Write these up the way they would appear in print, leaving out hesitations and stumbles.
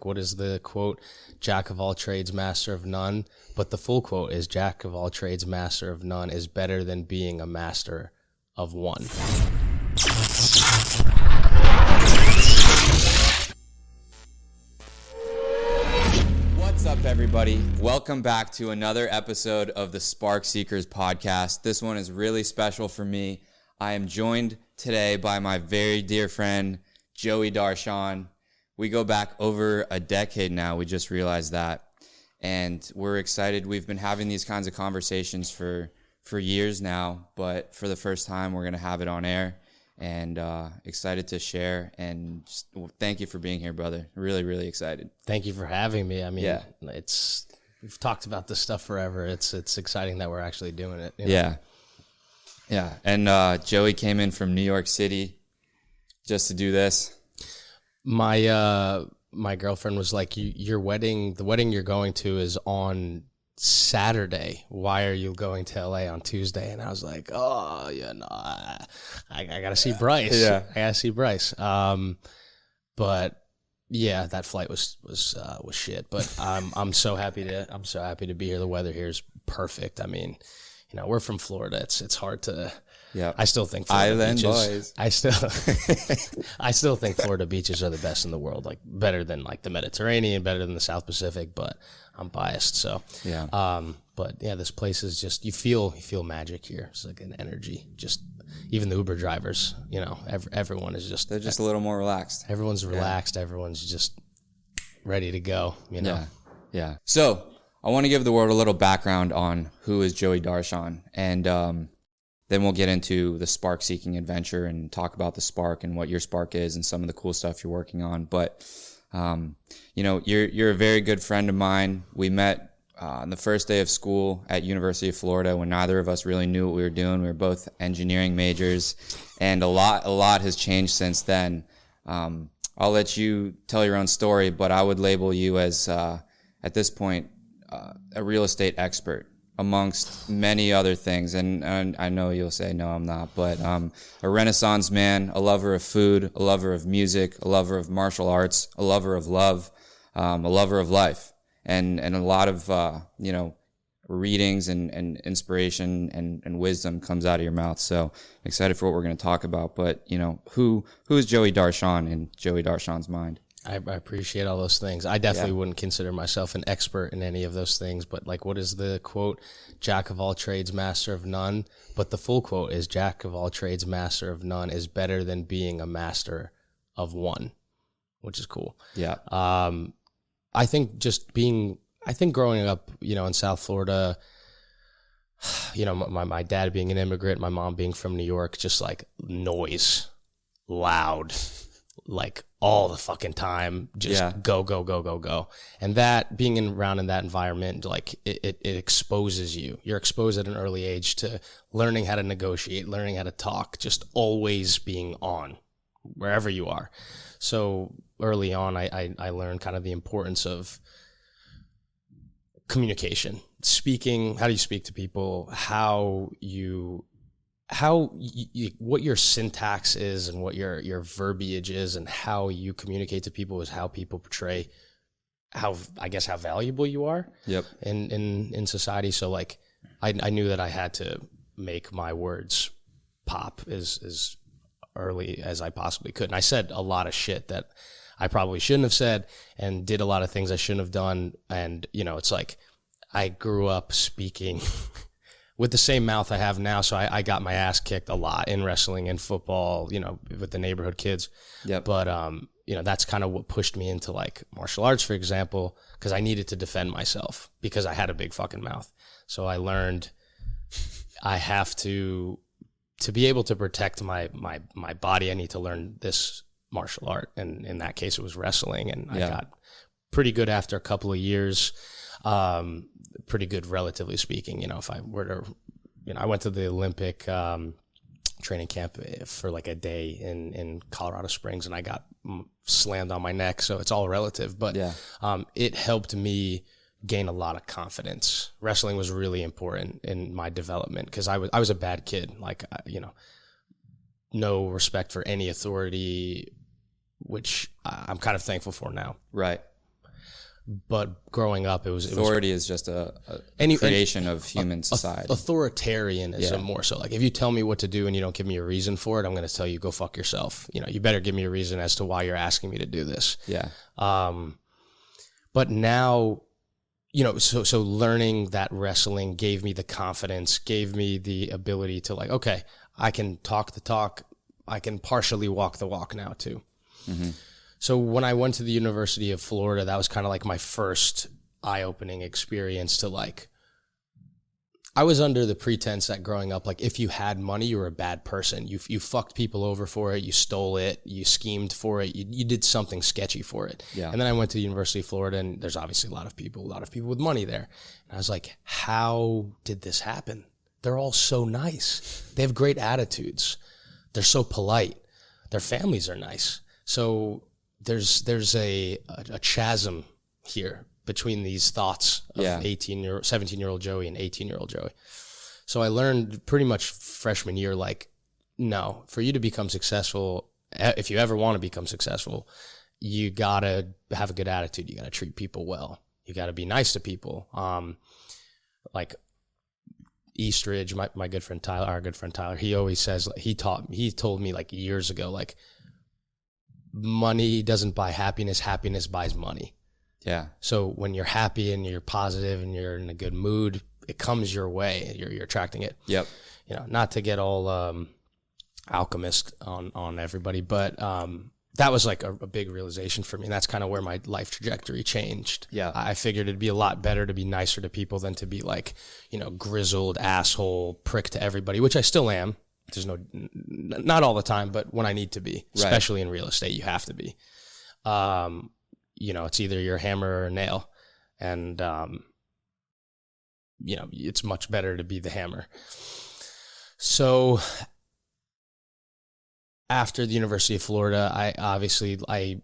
What is the quote? Jack of all trades, master of none. But the full quote is Jack of all trades, master of none is better than being a master of one. What's up, everybody? Welcome back to another episode of the Spark Seekers podcast. This one is really special for me. I am joined today by my very dear friend, Joey Darshan. We go back over a decade now. We just realized that. And we're excited. We've been having these kinds of conversations for years now, but for the first time, we're going to have it on air. And excited to share. And just, thank you for being here, brother. Really, really excited. Thank you for having me. I mean, we've talked about this stuff forever. It's exciting that we're actually doing it. You know? Yeah. And Joey came in from New York City just to do this. My girlfriend was like, the wedding you're going to is on Saturday. Why are you going to LA on Tuesday? And I was like, oh, yeah, no, I got to see Bryce. Yeah. I got to see Bryce. But yeah, that flight was shit, but I'm so happy to be here. The weather here is perfect. I mean, you know, we're from Florida. It's hard to, I still think Florida Island beaches, boys. I still think Florida beaches are the best in the world, like better than like the Mediterranean, better than the South Pacific, but I'm biased. So, but yeah, this place is just, you feel magic here. It's like an energy, just even the Uber drivers, you know, everyone is just, They're just a little more relaxed. Everyone's relaxed. Everyone's just ready to go, you know? Yeah. So I want to give the world a little background on who is Joey Darshan, and then we'll get into the spark seeking adventure and talk about the spark and what your spark is and some of the cool stuff you're working on. But, you know, you're a very good friend of mine. We met on the first day of school at University of Florida when neither of us really knew what we were doing. We were both engineering majors, and a lot has changed since then. I'll let you tell your own story, but I would label you as, at this point, a real estate expert, amongst many other things. And I know you'll say, no, I'm not, but a Renaissance man, a lover of food, a lover of music, a lover of martial arts, a lover of love, a lover of life, and a lot of, you know, readings and inspiration and wisdom comes out of your mouth. So excited for what we're going to talk about. But, you know, who is Joey Darshan in Joey Darshan's mind? I appreciate all those things. I definitely wouldn't consider myself an expert in any of those things, but like, what is the quote? Jack of all trades, master of none. But the full quote is Jack of all trades, master of none is better than being a master of one, which is cool. Yeah. I think growing up, you know, in South Florida, you know, my dad being an immigrant, my mom being from New York, just like noise, loud, like all the fucking time, just go. And that, being around in that environment, like it exposes you. You're exposed at an early age to learning how to negotiate, learning how to talk, just always being on wherever you are. So early on, I learned kind of the importance of communication, speaking. How do you speak to people? What your syntax is and what your verbiage is and how you communicate to people is how people portray how valuable you are in society. So like I knew that I had to make my words pop as early as I possibly could. And I said a lot of shit that I probably shouldn't have said and did a lot of things I shouldn't have done. And, you know, it's like I grew up speaking with the same mouth I have now. So I got my ass kicked a lot in wrestling and football, you know, with the neighborhood kids. Yep. But, you know, that's kind of what pushed me into like martial arts, for example, because I needed to defend myself because I had a big fucking mouth. So I learned I have to be able to protect my body, I need to learn this martial art. And in that case, it was wrestling. And I got pretty good after a couple of years. Pretty good, relatively speaking. You know, if I were to, you know, I went to the Olympic training camp for like a day in Colorado Springs, and I got slammed on my neck. So it's all relative, but it helped me gain a lot of confidence. Wrestling was really important in my development because I was a bad kid. Like, you know, no respect for any authority, which I'm kind of thankful for now. Right. But growing up, authority is just a creation of human society. Authoritarianism more so. Like if you tell me what to do and you don't give me a reason for it, I'm going to tell you go fuck yourself. You better give me a reason as to why you're asking me to do this. Yeah. But now, so learning that wrestling gave me the confidence, gave me the ability to like, okay, I can talk the talk. I can partially walk the walk now too. Mm-hmm. So when I went to the University of Florida, that was kind of like my first eye-opening experience to like, I was under the pretense that growing up, like if you had money, you were a bad person. You fucked people over for it. You stole it. You schemed for it. You did something sketchy for it. Yeah. And then I went to the University of Florida, and there's obviously a lot of people with money there. And I was like, how did this happen? They're all so nice. They have great attitudes. They're so polite. Their families are nice. So there's a chasm here between these thoughts of 17-year-old Joey and 18-year-old Joey. So I learned pretty much freshman year, like, no, for you to become successful, if you ever want to become successful, you gotta have a good attitude. You gotta treat people well. You gotta be nice to people. Like Eastridge, my good friend Tyler, our good friend Tyler, he always says, he told me like years ago, like, money doesn't buy happiness. Happiness buys money. Yeah. So when you're happy and you're positive and you're in a good mood, it comes your way. You're attracting it. Yep. Not to get all alchemist on everybody, but that was like a big realization for me. And that's kind of where my life trajectory changed. Yeah. I figured it'd be a lot better to be nicer to people than to be like, grizzled asshole prick to everybody, which I still am. There's not all the time, but when I need to be, especially in real estate, you have to be. It's either your hammer or a nail, and it's much better to be the hammer. So after the University of Florida, I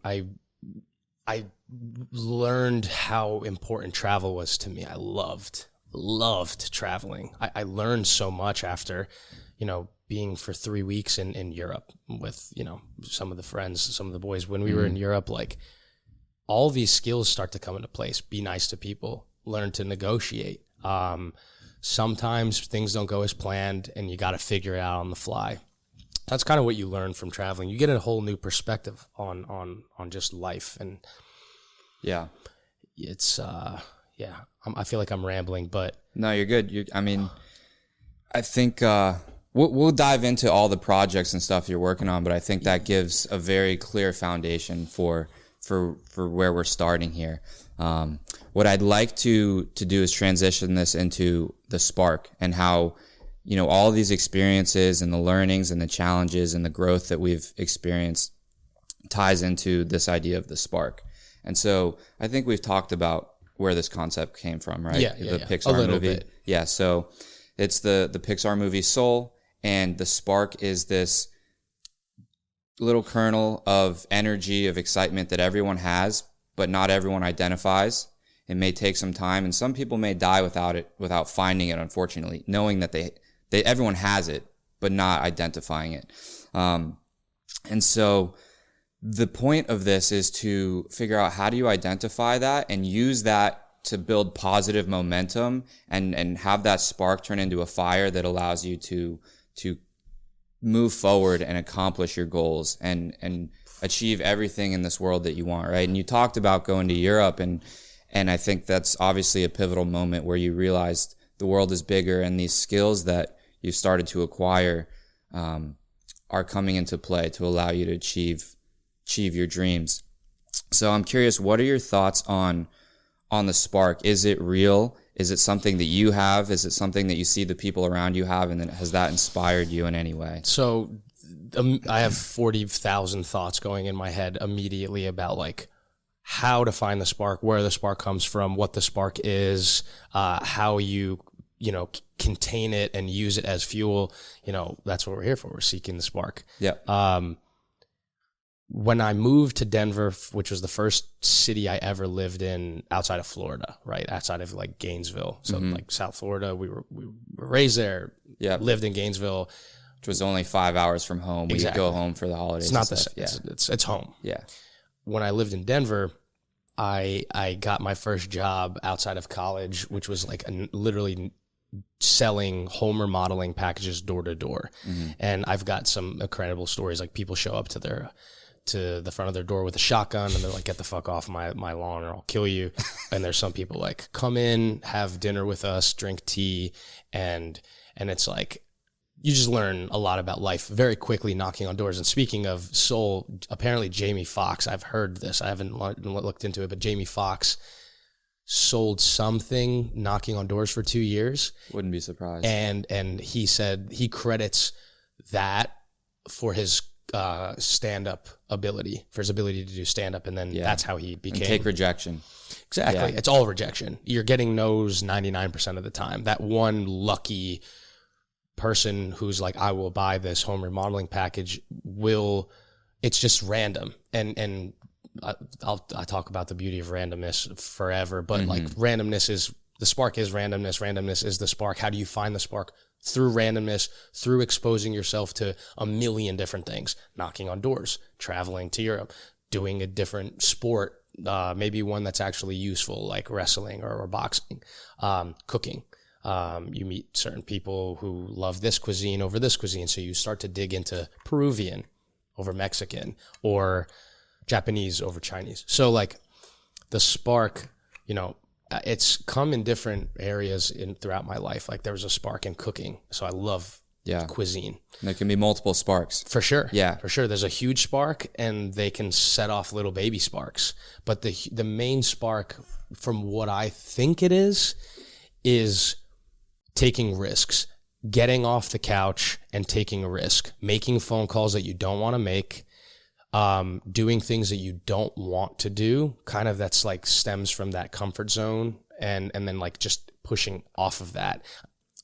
learned how important travel was to me. I loved traveling. I learned so much after, being for 3 weeks in Europe with, some of the friends, some of the boys. When we were in Europe, like, all these skills start to come into place. Be nice to people, learn to negotiate. Sometimes things don't go as planned and you got to figure it out on the fly. That's kind of what you learn from traveling. You get a whole new perspective on just life. And yeah, it's, I feel like I'm rambling, but no, you're good. I think, we'll dive into all the projects and stuff you're working on, but I think that gives a very clear foundation for where we're starting here. What I'd like to do is transition this into the spark and how, all these experiences and the learnings and the challenges and the growth that we've experienced ties into this idea of the spark. And so I think we've talked about where this concept came from, right? Yeah. Pixar movie. Bit. Yeah. So it's the Pixar movie Soul, and the spark is this little kernel of energy, of excitement that everyone has, but not everyone identifies. It may take some time, and some people may die without finding it, unfortunately, knowing that everyone has it, but not identifying it. And so the point of this is to figure out, how do you identify that and use that to build positive momentum and have that spark turn into a fire that allows you to move forward and accomplish your goals and achieve everything in this world that you want, right? And you talked about going to Europe, and I think that's obviously a pivotal moment where you realized the world is bigger, and these skills that you've started to acquire are coming into play to allow you to achieve your dreams. So I'm curious, what are your thoughts on the spark? Is it real? Is it something that you have? Is it something that you see the people around you have? And then has that inspired you in any way? So I have 40,000 thoughts going in my head immediately about like how to find the spark, where the spark comes from, what the spark is, how you contain it and use it as fuel. That's what we're here for. We're seeking the spark. Yeah. When I moved to Denver, which was the first city I ever lived in outside of Florida, right? Outside of like Gainesville. So like South Florida, we were raised there, lived in Gainesville. Which was only 5 hours from home. Exactly. We could go home for the holidays. It's not the same. It's home. Yeah. When I lived in Denver, I got my first job outside of college, which was like literally selling home remodeling packages door to door. And I've got some incredible stories. Like people show up to the front of their door with a shotgun and they're like, get the fuck off my lawn or I'll kill you. And there's some people like, come in, have dinner with us, drink tea. And it's like, you just learn a lot about life very quickly knocking on doors. And speaking of soul, apparently Jamie Foxx, I've heard this, I haven't looked into it, but Jamie Foxx sold something knocking on doors for 2 years. Wouldn't be surprised. And he said he credits that for his stand-up ability, for his ability to do stand-up, and then that's how he became. And take rejection. Exactly. Yeah. It's all rejection. You're getting no's 99% of the time. That one lucky person who's like, I will buy this home remodeling package, it's just random. And I talk about the beauty of randomness forever, but like randomness is, the spark is randomness. Randomness is the spark. How do you find the spark? Through randomness, through exposing yourself to a million different things, knocking on doors, traveling to Europe, doing a different sport, maybe one that's actually useful, like wrestling or boxing, cooking. You meet certain people who love this cuisine over this cuisine, so you start to dig into Peruvian over Mexican or Japanese over Chinese. So like the spark, it's come in different areas throughout my life. Like there was a spark in cooking, so I love cuisine. And there can be multiple sparks. For sure. Yeah. For sure. There's a huge spark and they can set off little baby sparks. But the main spark, from what I think it is taking risks, getting off the couch and taking a risk, making phone calls that you don't want to make, doing things that you don't want to do, kind of that's like stems from that comfort zone, and then like just pushing off of that.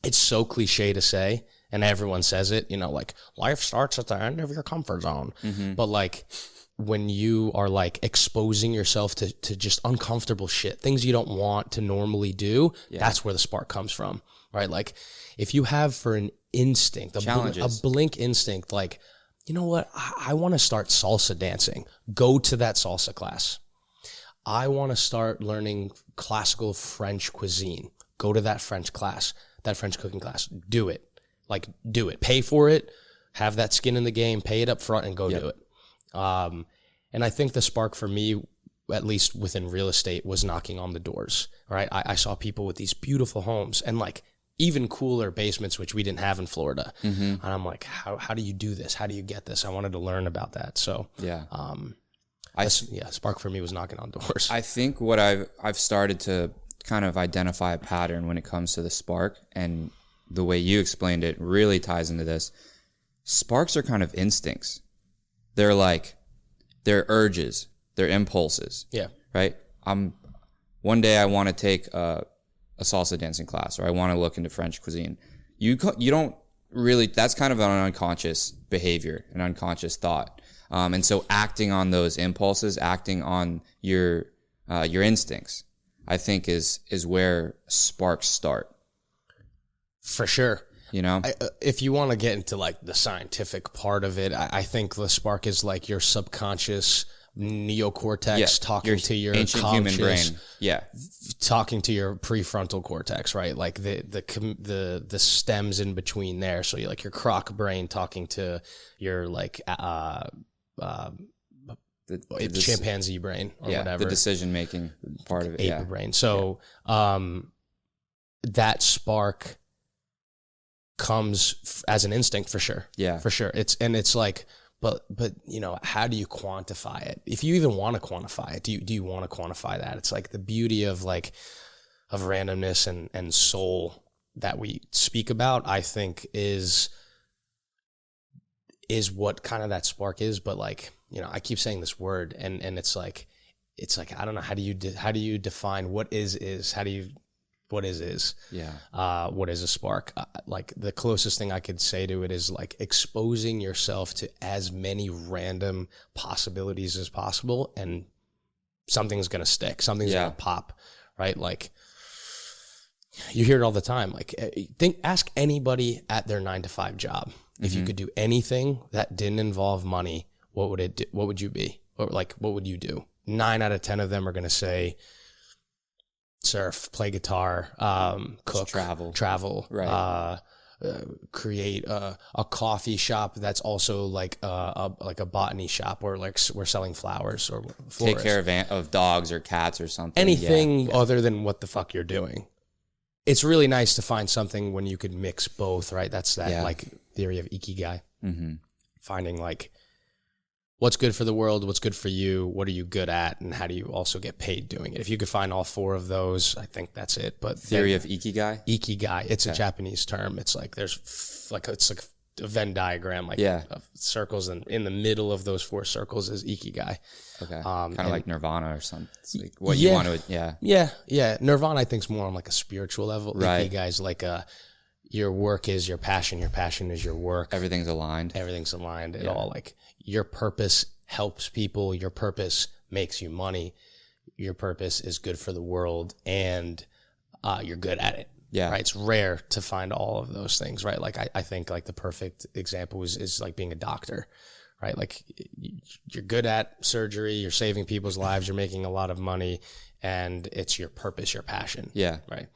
It's so cliche to say, and everyone says it, like life starts at the end of your comfort zone. But like when you are like exposing yourself to just uncomfortable shit, things you don't want to normally do, that's where the spark comes from, right? Like if you have for an instinct, a blink instinct, like, you know what? I want to start salsa dancing. Go to that salsa class. I want to start learning classical French cuisine. Go to that French class, that French cooking class. Do it. Like, do it. Pay for it. Have that skin in the game. Pay it up front and go do it. And I think the spark for me, at least within real estate, was knocking on the doors, right? I saw people with these beautiful homes and like even cooler basements, which we didn't have in Florida. And I'm like, how do you do this? How do you get this? I wanted to learn about that. So, spark for me was knocking on doors. I think what I've started to kind of identify a pattern when it comes to the spark, and the way you explained it really ties into this. Sparks are kind of instincts. They're like, they're urges, they're impulses. Yeah. Right? One day I want to take a salsa dancing class, or I want to look into French cuisine. You don't really, that's kind of an unconscious behavior, an unconscious thought. And so acting on those impulses, acting on your instincts, I think is where sparks start. For sure. If you want to get into like the scientific part of it, I think the spark is like your subconscious neocortex talking to your ancient human brain, talking to your prefrontal cortex, right? Like the stems in between there. So you like your croc brain talking to your like chimpanzee brain or whatever, the decision making part of it, ape brain. So that spark comes as an instinct for sure. Yeah, for sure. It's like. But how do you quantify it? If you even want to quantify it, do you want to quantify that? It's like the beauty of randomness and soul that we speak about, I think is what kind of that spark is. But like, I keep saying this word and it's like, I don't know, how do you define what is? What is? Yeah. What is a spark? Like the closest thing I could say to it is like exposing yourself to as many random possibilities as possible, and something's going to stick. Something's going to pop, right? Like you hear it all the time. Like ask anybody at their 9-to-5 job. If you could do anything that didn't involve money, what would it do? What would you be? Or like, what would you do? 9 out of 10 of them are going to say surf, play guitar, cook, travel, right. Create a coffee shop that's also like a botany shop, or like we're selling flowers or florists. Take care of dogs or cats or something. Anything other than what the fuck you're doing. It's really nice to find something when you could mix both, right? That's that like theory of ikigai. Mm-hmm. Finding like what's good for the world, what's good for you, what are you good at, and how do you also get paid doing it? If you could find all 4 of those, I think that's it. But theory of ikigai? Ikigai. It's a Japanese term. It's like it's like a Venn diagram, like of circles, and in the middle of those 4 circles is ikigai. Okay. Kind of like nirvana or something. It's like what you want to, Yeah. Nirvana, I think, is more on like a spiritual level. Right. Ikigai is like your work is your passion is your work. Everything's aligned. It all, like, your purpose helps people, your purpose makes you money, your purpose is good for the world, and you're good at it. Yeah. Right. It's rare to find all of those things, right? Like I think like the perfect example is like being a doctor, right? Like you're good at surgery, you're saving people's lives, you're making a lot of money, and it's your purpose, your passion. Yeah. Right.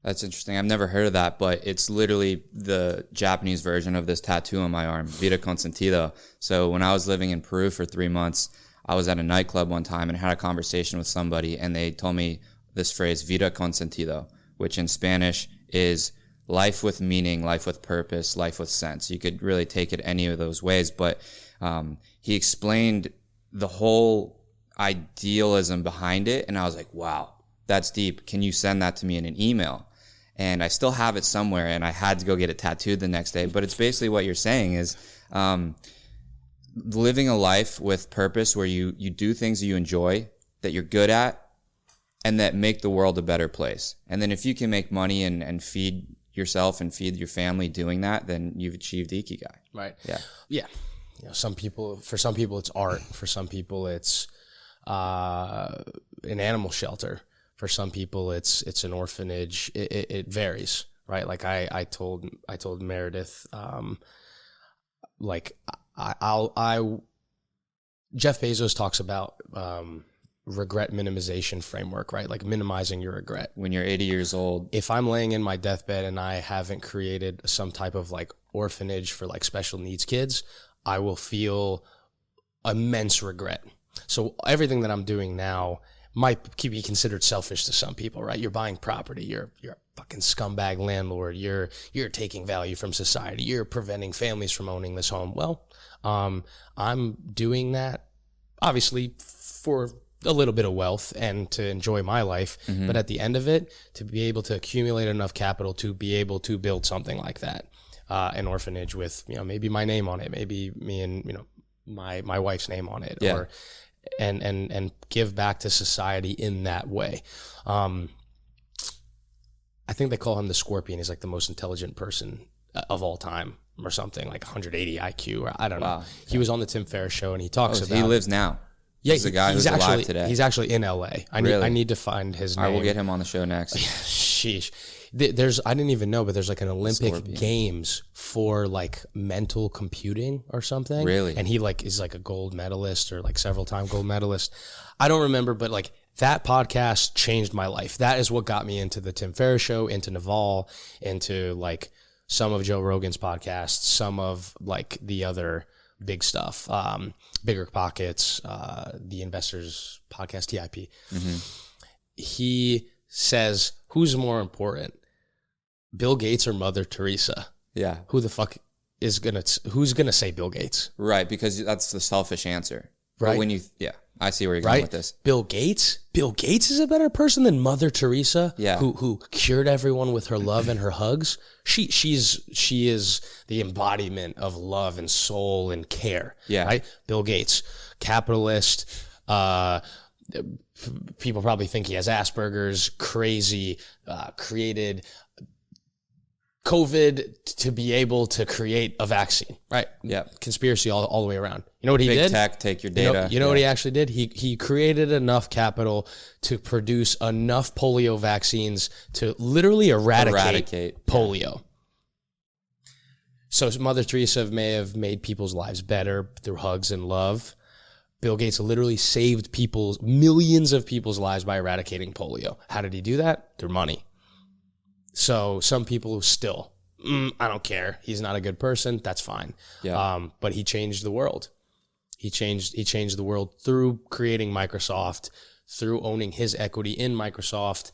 That's interesting. I've never heard of that, but it's literally the Japanese version of this tattoo on my arm, Vida con Sentido. So when I was living in Peru for 3 months, I was at a nightclub one time and had a conversation with somebody, and they told me this phrase, Vida con Sentido, which in Spanish is life with meaning, life with purpose, life with sense. You could really take it any of those ways, but he explained the whole idealism behind it, and I was like, wow, that's deep. Can you send that to me in an email? And I still have it somewhere, and I had to go get it tattooed the next day. But it's basically what you're saying is living a life with purpose where you do things you enjoy, that you're good at, and that make the world a better place. And then if you can make money and feed yourself and feed your family doing that, then you've achieved ikigai. Right. Yeah. Yeah. You know, for some people it's art. For some people it's an animal shelter. For some people, it's an orphanage. It varies, right? Like I told Meredith, like Jeff Bezos talks about regret minimization framework, right? Like minimizing your regret. When you're 80 years old, if I'm laying in my deathbed and I haven't created some type of like orphanage for like special needs kids, I will feel immense regret. So everything that I'm doing now might be considered selfish to some people, right? You're buying property. You're a fucking scumbag landlord. You're taking value from society. You're preventing families from owning this home. Well, I'm doing that obviously for a little bit of wealth and to enjoy my life. Mm-hmm. But at the end of it, to be able to accumulate enough capital to be able to build something like that, an orphanage with, you know, maybe my name on it, maybe me and, you know, my wife's name on it, or and give back to society in that way. I think they call him the Scorpion. He's like the most intelligent person of all time or something, like 180 IQ, or I don't know. He was on the Tim Ferriss show and he talks about... He lives now. Yeah, he's the guy who's alive today. He's actually in LA. I need to find his name. I will get him on the show next. Sheesh. I didn't even know, but there's like an Olympic Games for like mental computing or something. Really? And he like is like a gold medalist or like several time gold medalist. I don't remember, but like that podcast changed my life. That is what got me into the Tim Ferriss show, into Naval, into like some of Joe Rogan's podcasts, some of like the other big stuff, Bigger Pockets, the Investors Podcast, TIP. Mm-hmm. He says, who's more important, Bill Gates or Mother Teresa? Yeah. Who the fuck is who's gonna say Bill Gates? Right, because that's the selfish answer. Right. But I see where you're going with this. Bill Gates is a better person than Mother Teresa, yeah, who cured everyone with her love and her hugs. She is the embodiment of love and soul and care. Yeah. Right? Bill Gates, capitalist, people probably think he has Asperger's, crazy, created COVID to be able to create a vaccine, right? Yeah. Conspiracy all the way around. You know what he did? Big tech, take your data. You know what he actually did? He created enough capital to produce enough polio vaccines to literally eradicate polio. Yeah. So Mother Teresa may have made people's lives better through hugs and love, Bill Gates literally saved millions of people's lives by eradicating polio. How did he do that? Through money. So some people still, I don't care. He's not a good person. That's fine. Yeah. But he changed the world. He changed the world through creating Microsoft, through owning his equity in Microsoft,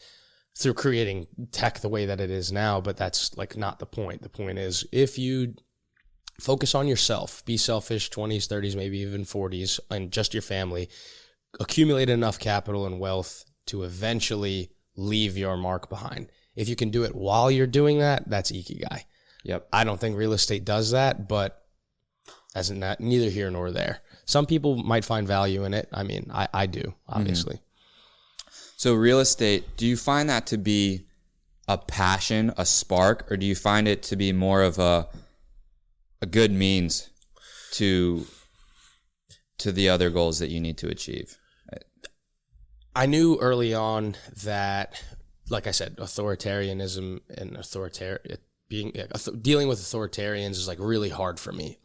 through creating tech the way that it is now. But that's like not the point. The point is, if you focus on yourself, be selfish, 20s, 30s, maybe even 40s, and just your family, accumulate enough capital and wealth to eventually leave your mark behind. If you can do it while you're doing that, that's ikigai. Yep. I don't think real estate does that, but as in that, neither here nor there. Some people might find value in it. I mean, I do, obviously. Mm-hmm. So real estate, do you find that to be a passion, a spark, or do you find it to be more of a good means to the other goals that you need to achieve? I knew early on that, like I said, authoritarianism and dealing with authoritarians is like really hard for me.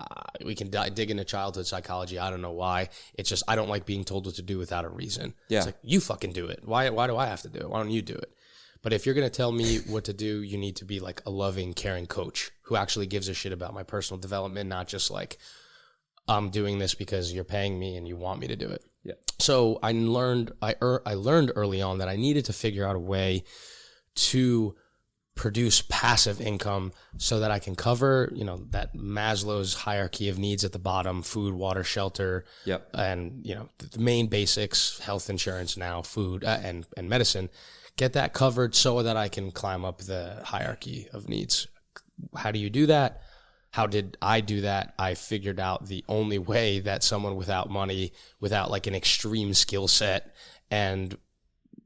We can dig into childhood psychology. I don't know why. It's just I don't like being told what to do without a reason. Yeah. It's like, you fucking do it. Why do I have to do it? Why don't you do it? But if you're going to tell me what to do, you need to be like a loving, caring coach who actually gives a shit about my personal development, not just like, I'm doing this because you're paying me and you want me to do it. Yeah. So I learned early on that I needed to figure out a way to produce passive income so that I can cover, that Maslow's hierarchy of needs at the bottom: food, water, shelter, yep, and the main basics, health insurance, now food and medicine. Get that covered so that I can climb up the hierarchy of needs. How do you do that? How did I do that? I figured out the only way that someone without money, without like an extreme skill set, and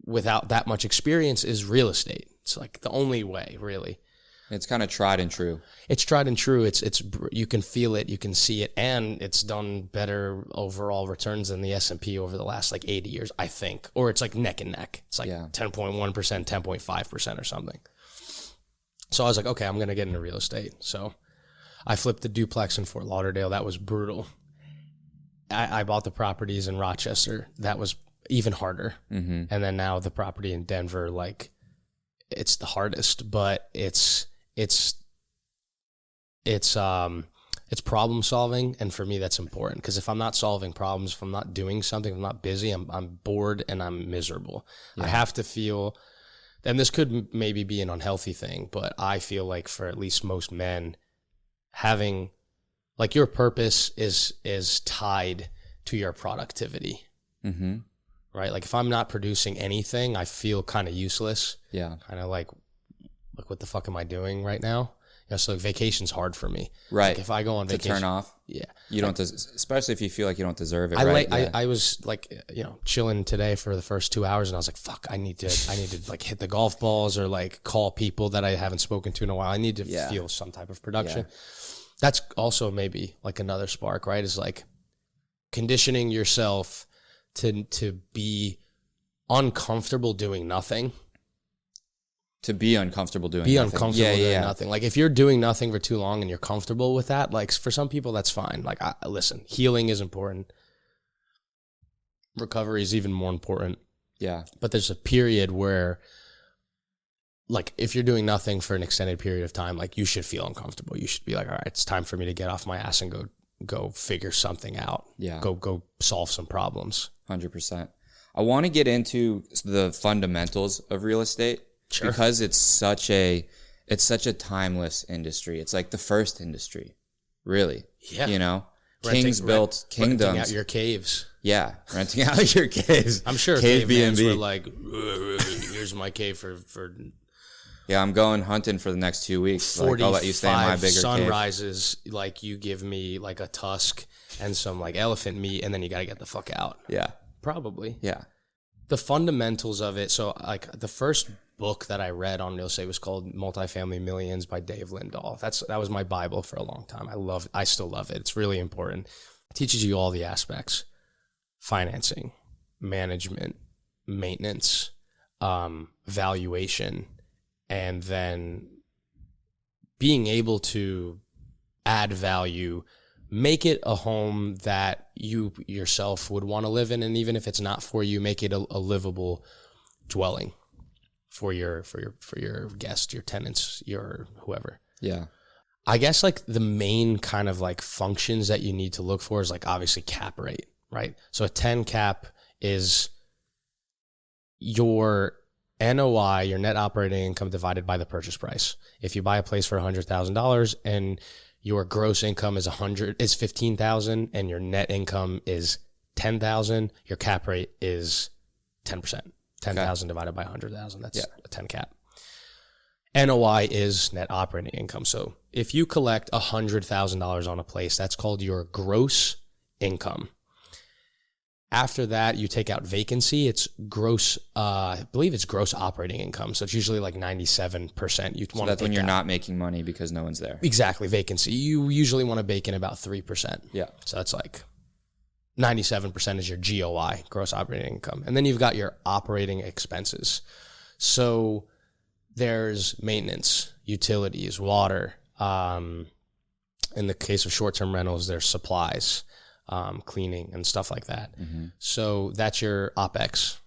without that much experience is real estate. It's like the only way, really. It's kind of tried and true. It's tried and true. It's you can feel it, you can see it, and it's done better overall returns than the S&P over the last like 80 years, I think. Or it's like neck and neck. It's like 10.1%, 10.5% or something. So I was like, okay, I'm going to get into real estate. So I flipped the duplex in Fort Lauderdale. That was brutal. I bought the properties in Rochester. That was even harder. Mm-hmm. And then now the property in Denver, like, it's the hardest, but it's problem solving, and for me that's important, because if I'm not solving problems, if I'm not doing something, if I'm not busy, I'm bored and I'm miserable. Yeah. I have to feel, and this could maybe be an unhealthy thing, but I feel like for at least most men, having like your purpose is tied to your productivity. Mm-hmm. Right? Like if I'm not producing anything, I feel kind of useless. Yeah. Kind of like what the fuck am I doing right now? So like vacation's hard for me. Right. Like if I go on vacation. To turn off. Yeah. You don't, especially if you feel like you don't deserve it. I was like, chilling today for the first 2 hours, and I was like, fuck, I need to like hit the golf balls or like call people that I haven't spoken to in a while. I need to feel some type of production. Yeah. That's also maybe like another spark, right? Is like conditioning yourself to be uncomfortable doing nothing. To be uncomfortable doing nothing. Doing nothing. Like if you're doing nothing for too long and you're comfortable with that, like for some people that's fine. Like listen, healing is important. Recovery is even more important. Yeah. But there's a period where, like, if you're doing nothing for an extended period of time, like you should feel uncomfortable. You should be like, all right, it's time for me to get off my ass and go figure something out. Yeah. Go solve some problems. 100%. I want to get into the fundamentals of real estate. Sure. Because it's such a timeless industry. It's like the first industry, really. Yeah. Kings built kingdoms. Renting out your caves. Yeah, renting out your caves. I'm sure cavemen were like, here's my cave for. Yeah, I'm going hunting for the next 2 weeks. Like, I'll let you stay in my bigger sunrises, cave. Like you give me like a tusk and some like elephant meat, and then you got to get the fuck out. Yeah. Probably. Yeah. The fundamentals of it. So like the first book that I read on real estate was called Multifamily Millions by Dave Lindahl. That was my Bible for a long time. I still love it. It's really important. It teaches you all the aspects: financing, management, maintenance, valuation, and then being able to add value make it a home that you yourself would want to live in. And even if it's not for you, make it a livable dwelling for your guests, your tenants, your whoever. Yeah. I guess like the main kind of like functions that you need to look for is like obviously cap rate, right? So a 10 cap is your NOI, your net operating income divided by the purchase price. If you buy a place for $100,000 and your gross income is $15,000 and your net income is $10,000, your cap rate is 10%. 10,000 divided by 100,000. That's a 10 cap. NOI is net operating income. So if you collect $100,000 on a place, that's called your gross income. After that, you take out vacancy. It's gross, I believe it's gross operating income. So it's usually like 97%. So that's when you're not making money because no one's there. Exactly, vacancy. You usually want to bake in about 3%. Yeah. So that's like 97% is your GOI, gross operating income. And then you've got your operating expenses. So there's maintenance, utilities, water. In the case of short-term rentals, there's supplies, cleaning and stuff like that. Mm-hmm. So that's your OPEX.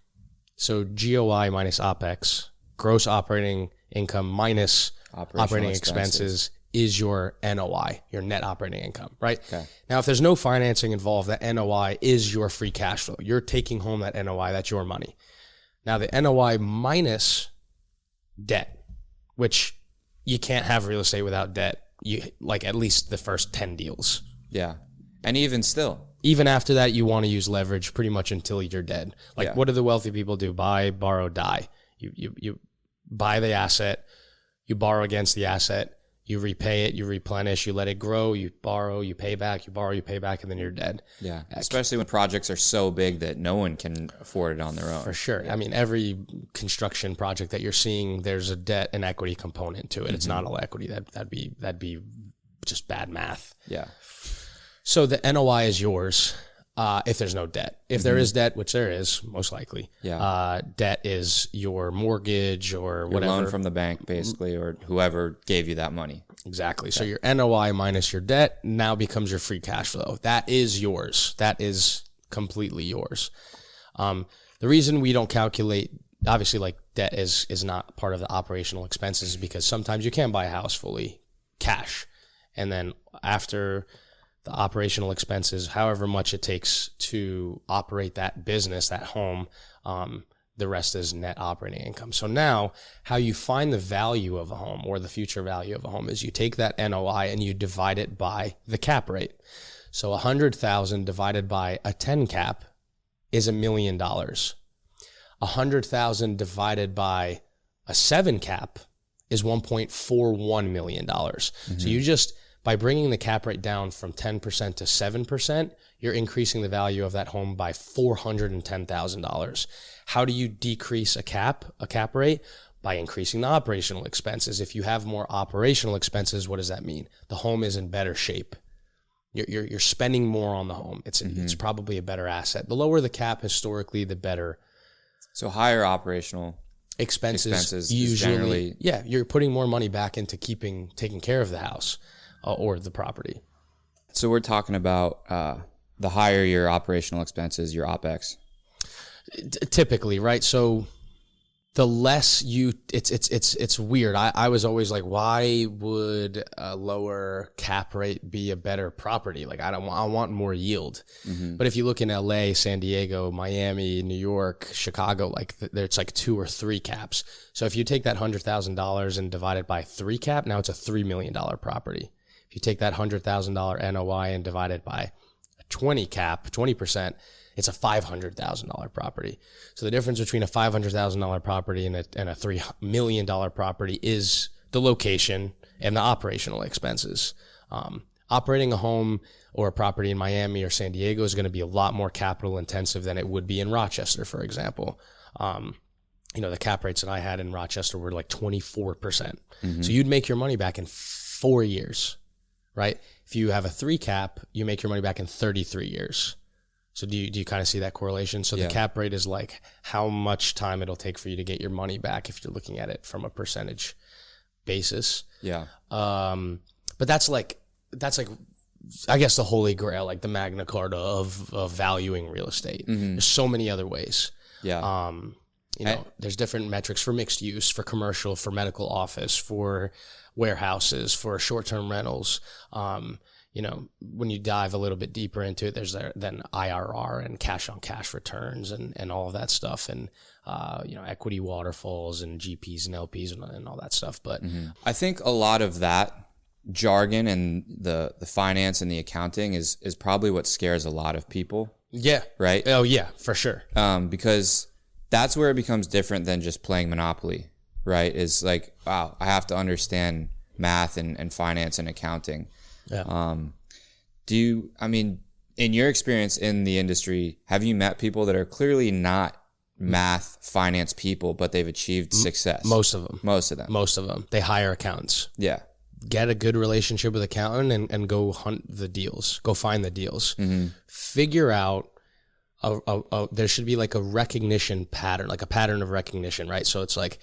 So GOI minus OPEX, gross operating income minus operating expenses is your NOI, your net operating income, right? Okay. Now, if there's no financing involved, that NOI is your free cash flow. You're taking home that NOI, that's your money. Now, the NOI minus debt, which you can't have real estate without debt, you like at least the first 10 deals. Yeah. And even still. Even after that, you want to use leverage pretty much until you're dead. Like, what do the wealthy people do? Buy, borrow, die. You buy the asset, you borrow against the asset, you repay it, you replenish, you let it grow, you borrow, you pay back, you borrow, you pay back, and then you're dead. Yeah, especially when projects are so big that no one can afford it on their own. For sure. Yeah. I mean, every construction project that you're seeing, there's a debt and equity component to it. Mm-hmm. It's not all equity. That'd be just bad math. Yeah. So the NOI is yours if there's no debt. If there is debt, which there is, most likely, debt is your mortgage or whatever. Your loan from the bank, basically, or whoever gave you that money. Exactly. Okay. So your NOI minus your debt now becomes your free cash flow. That is yours. That is completely yours. The reason we don't calculate, obviously, like debt is not part of the operational expenses because sometimes you can buy a house fully cash. And then after the operational expenses, however much it takes to operate that business, that home, the rest is net operating income. So now how you find the value of a home or the future value of a home is you take that NOI and you divide it by the cap rate. So 100,000 divided by a 10 cap is $1 million. 100,000 divided by a 7 cap is $1.41 million. Mm-hmm. So you just, by bringing the cap rate down from 10% to 7%, you're increasing the value of that home by $410,000. How do you decrease a cap rate? By increasing the operational expenses. If you have more operational expenses, what does that mean? The home is in better shape. You're spending more on the home. It's probably a better asset. The lower the cap historically, the better. So higher operational expenses usually, you're putting more money back into taking care of the house. Or the property. So we're talking about the higher your operational expenses, your OPEX. Typically, right? So the less it's weird. I was always like, why would a lower cap rate be a better property? Like I want more yield. Mm-hmm. But if you look in LA, San Diego, Miami, New York, Chicago, like it's like 2 or 3 caps. So if you take that $100,000 and divide it by 3 cap, now it's a $3 million property. If you take that $100,000 NOI and divide it by a 20 cap, 20%, it's a $500,000 property. So the difference between a $500,000 property and a $3 million property is the location and the operational expenses. Operating a home or a property in Miami or San Diego is going to be a lot more capital intensive than it would be in Rochester, for example. The cap rates that I had in Rochester were like 24%. Mm-hmm. So you'd make your money back in 4 years. Right? If you have a 3 cap, you make your money back in 33 years. So do you kind of see that correlation? So the cap rate is like how much time it'll take for you to get your money back if you're looking at it from a percentage basis. Yeah. But that's like I guess, the holy grail, like the Magna Carta of valuing real estate. There's so many other ways. Yeah. There's different metrics for mixed use, for commercial, for medical office, for warehouses, for short-term rentals. When you dive a little bit deeper into it, there's then IRR and cash-on-cash returns and all of that stuff, and equity waterfalls and GPs and LPs and all that stuff. But I think a lot of that jargon and the finance and the accounting is probably what scares a lot of people. Yeah. Right? Oh, yeah, for sure. Because that's where it becomes different than just playing Monopoly, right? Is like, wow, I have to understand math and finance and accounting. Yeah. In your experience in the industry, have you met people that are clearly not math, finance people, but they've achieved success? Most of them. Most of them. They hire accountants. Yeah. Get a good relationship with an accountant and go hunt the deals. Go find the deals. Figure out there should be like a recognition pattern, like a pattern of recognition, right? So it's like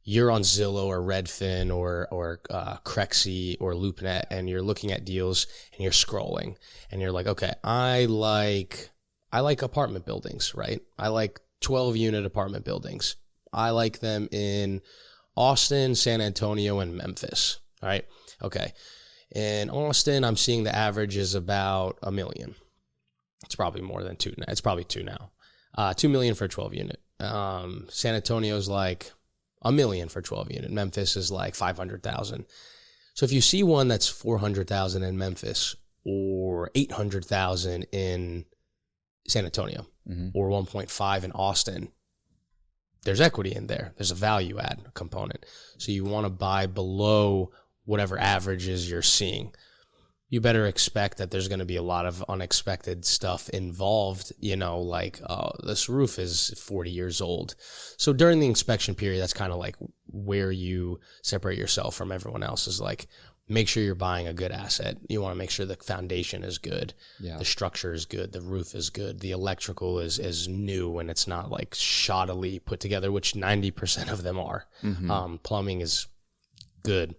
you're on Zillow or Redfin or Crexi or LoopNet, and you're looking at deals and you're scrolling and you're like, okay, I like apartment buildings, right? I like 12-unit apartment buildings. I like them in Austin, San Antonio, and Memphis, right? Okay. In Austin, I'm seeing the average is about $1 million. It's probably more than 2 now. It's probably 2 now. $2 million for a 12-unit. San Antonio's like $1 million for 12-unit. Memphis is like $500,000. So if you see one that's $400,000 in Memphis or $800,000 in San Antonio or 1.5 in Austin, there's equity in there. There's a value add component. So you want to buy below whatever averages you're seeing. You better expect that there's going to be a lot of unexpected stuff involved, like, this roof is 40 years old. So during the inspection period, that's kind of like where you separate yourself from everyone else, is like, make sure you're buying a good asset. You want to make sure the foundation is good. Yeah. The structure is good. The roof is good. The electrical is new and it's not like shoddily put together, which 90% of them are. Plumbing is good.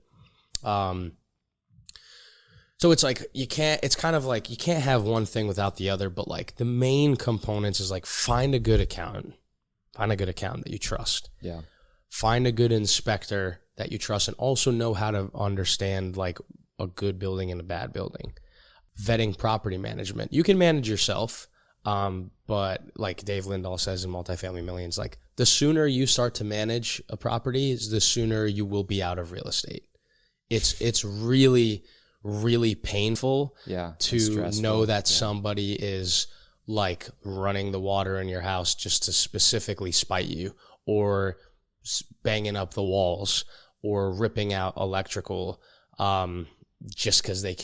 So it's like it's kind of like you can't have one thing without the other, but like the main components is like find a good accountant that you trust. Yeah. Find a good inspector that you trust and also know how to understand like a good building and a bad building. Vetting property management. You can manage yourself, but like Dave Lindahl says in Multifamily Millions, like the sooner you start to manage a property, the sooner you will be out of real estate. It's really, really painful to know that somebody is like running the water in your house just to specifically spite you, or banging up the walls, or ripping out electrical just because they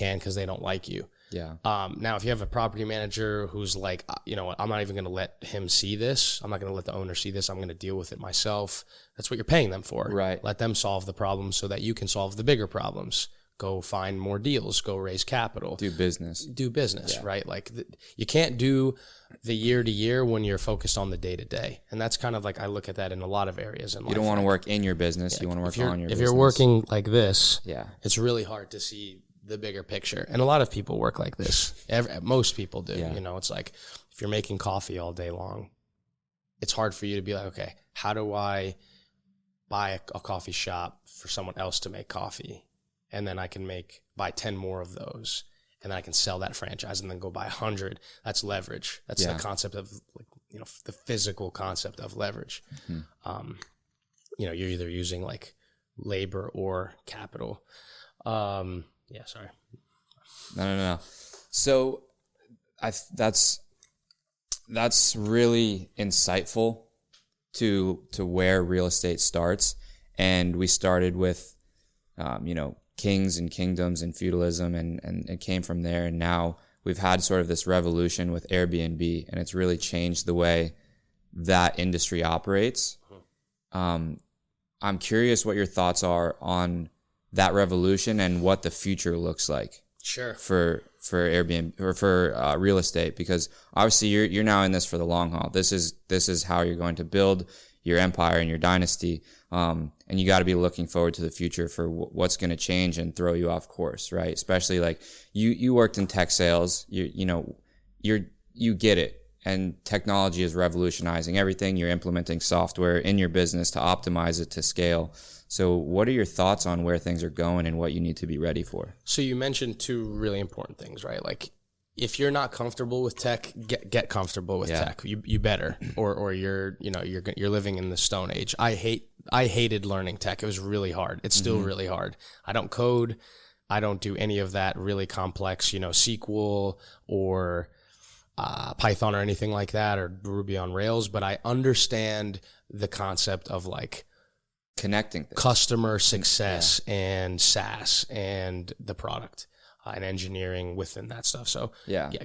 don't like you. Yeah. Now, if you have a property manager who's like, I'm not even going to let him see this. I'm not going to let the owner see this. I'm going to deal with it myself. That's what you're paying them for. Right. Let them solve the problems so that you can solve the bigger problems. Go find more deals, go raise capital. Do business, yeah. Right? Like you can't do the year to year when you're focused on the day to day. And that's kind of like, I look at that in a lot of areas in life. You don't want to work in your business. Yeah. You want to work on your business. If you're working like this, yeah, it's really hard to see the bigger picture. And a lot of people work like this. Most people do. Yeah. It's like if you're making coffee all day long, it's hard for you to be like, okay, how do I buy a coffee shop for someone else to make coffee? And then I can buy 10 more of those, and then I can sell that franchise and then go buy 100. That's leverage. That's the concept of the physical concept of leverage. You're either using like labor or capital. Sorry. No. So that's really insightful to where real estate starts. And we started with, kings and kingdoms and feudalism, and it came from there. And now we've had sort of this revolution with Airbnb, and it's really changed the way that industry operates. I'm curious what your thoughts are on that revolution and what the future looks like. Sure. For Airbnb or for real estate, because obviously you're now in this for the long haul. This is how you're going to build your empire and your dynasty. And you got to be looking forward to the future for what's going to change and throw you off course, right? Especially like you worked in tech sales, you get it. And technology is revolutionizing everything. You're implementing software in your business to optimize it to scale. So what are your thoughts on where things are going and what you need to be ready for? So you mentioned two really important things, right? Like if you're not comfortable with tech, get comfortable with tech. You better, or you're living in the Stone Age. I hated learning tech. It was really hard. It's still really hard. I don't code. I don't do any of that really complex, SQL or Python or anything like that, or Ruby on Rails, but I understand the concept of like connecting things. Customer success and SaaS and the product and engineering within that stuff. So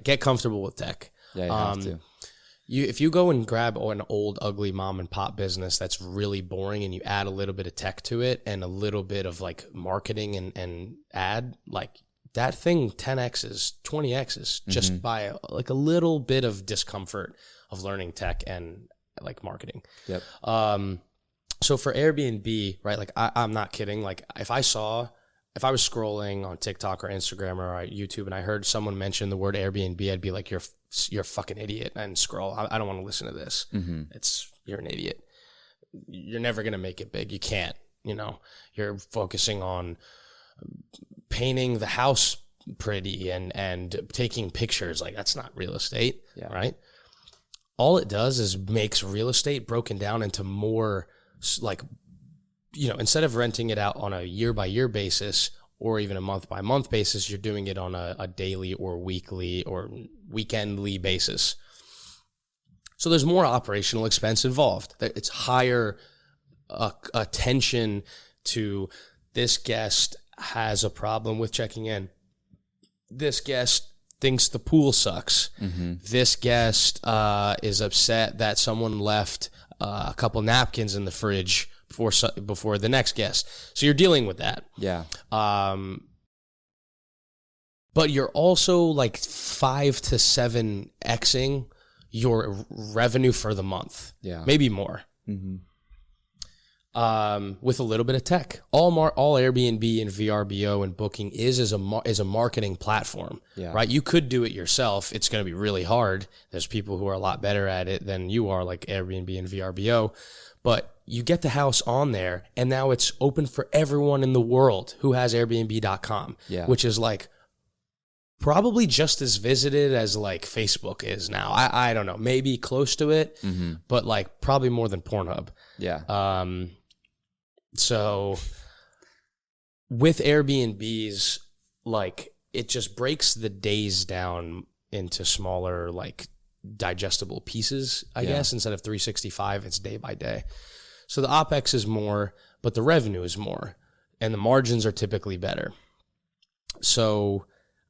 get comfortable with tech. Yeah, you have to. If you go and grab an old ugly mom and pop business that's really boring and you add a little bit of tech to it and a little bit of like marketing and ad, like that thing 10x's, 20x's just by like a little bit of discomfort of learning tech and like marketing. Yep. So for Airbnb, right? Like I'm not kidding. Like if I was scrolling on TikTok or Instagram or YouTube and I heard someone mention the word Airbnb, I'd be like, you're a fucking idiot, and scroll. I don't want to listen to this. You're an idiot. You're never going to make it big. You can't, you're focusing on painting the house pretty and taking pictures. Like that's not real estate, right? All it does is makes real estate broken down into more like, instead of renting it out on a year by year basis or even a month by month basis, you're doing it on a daily or weekly or weekendly basis. So there's more operational expense involved. It's higher attention to this guest has a problem with checking in. This guest thinks the pool sucks. This guest is upset that someone left a couple napkins in the fridge before the next guest. So you're dealing with that. Yeah. But you're also like 5 to 7xing your revenue for the month. Yeah. Maybe more. With a little bit of tech. All Airbnb and VRBO and Booking is a marketing platform, right? You could do it yourself. It's going to be really hard. There's people who are a lot better at it than you are, like Airbnb and VRBO. But you get the house on there, and now it's open for everyone in the world who has Airbnb.com, which is like probably just as visited as like Facebook is now. I don't know, maybe close to it, but like probably more than Pornhub. Yeah. So with Airbnbs, like it just breaks the days down into smaller, like digestible pieces, I guess. Instead of 365, it's day by day. So the OpEx is more, but the revenue is more, and the margins are typically better. So,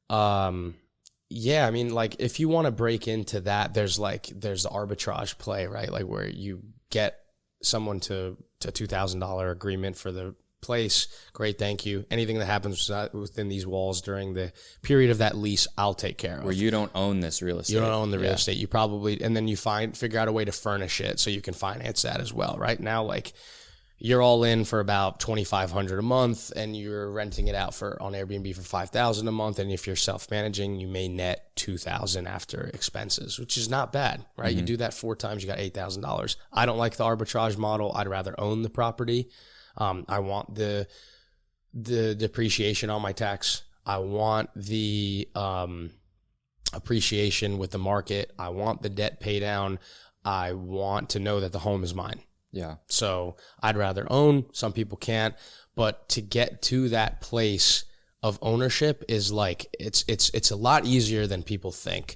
I mean, like if you want to break into that, there's the arbitrage play, right? Like where you get someone to $2,000 agreement for the place. Great. Thank you. Anything that happens within these walls during the period of that lease, I'll take care of. Where you don't own this real estate. You don't own the real estate. You probably, and then you figure out a way to furnish it so you can finance that as well. Right now, like you're all in for about $2,500 a month, and you're renting it out on Airbnb for $5,000 a month. And if you're self-managing, you may net $2,000 after expenses, which is not bad, right? You do that 4 times, you got $8,000. I don't like the arbitrage model. I'd rather own the property. I want the depreciation on my tax. I want the appreciation with the market. I want the debt pay down. I want to know that the home is mine. Yeah. So I'd rather own. Some people can't, but to get to that place of ownership is like, it's a lot easier than people think.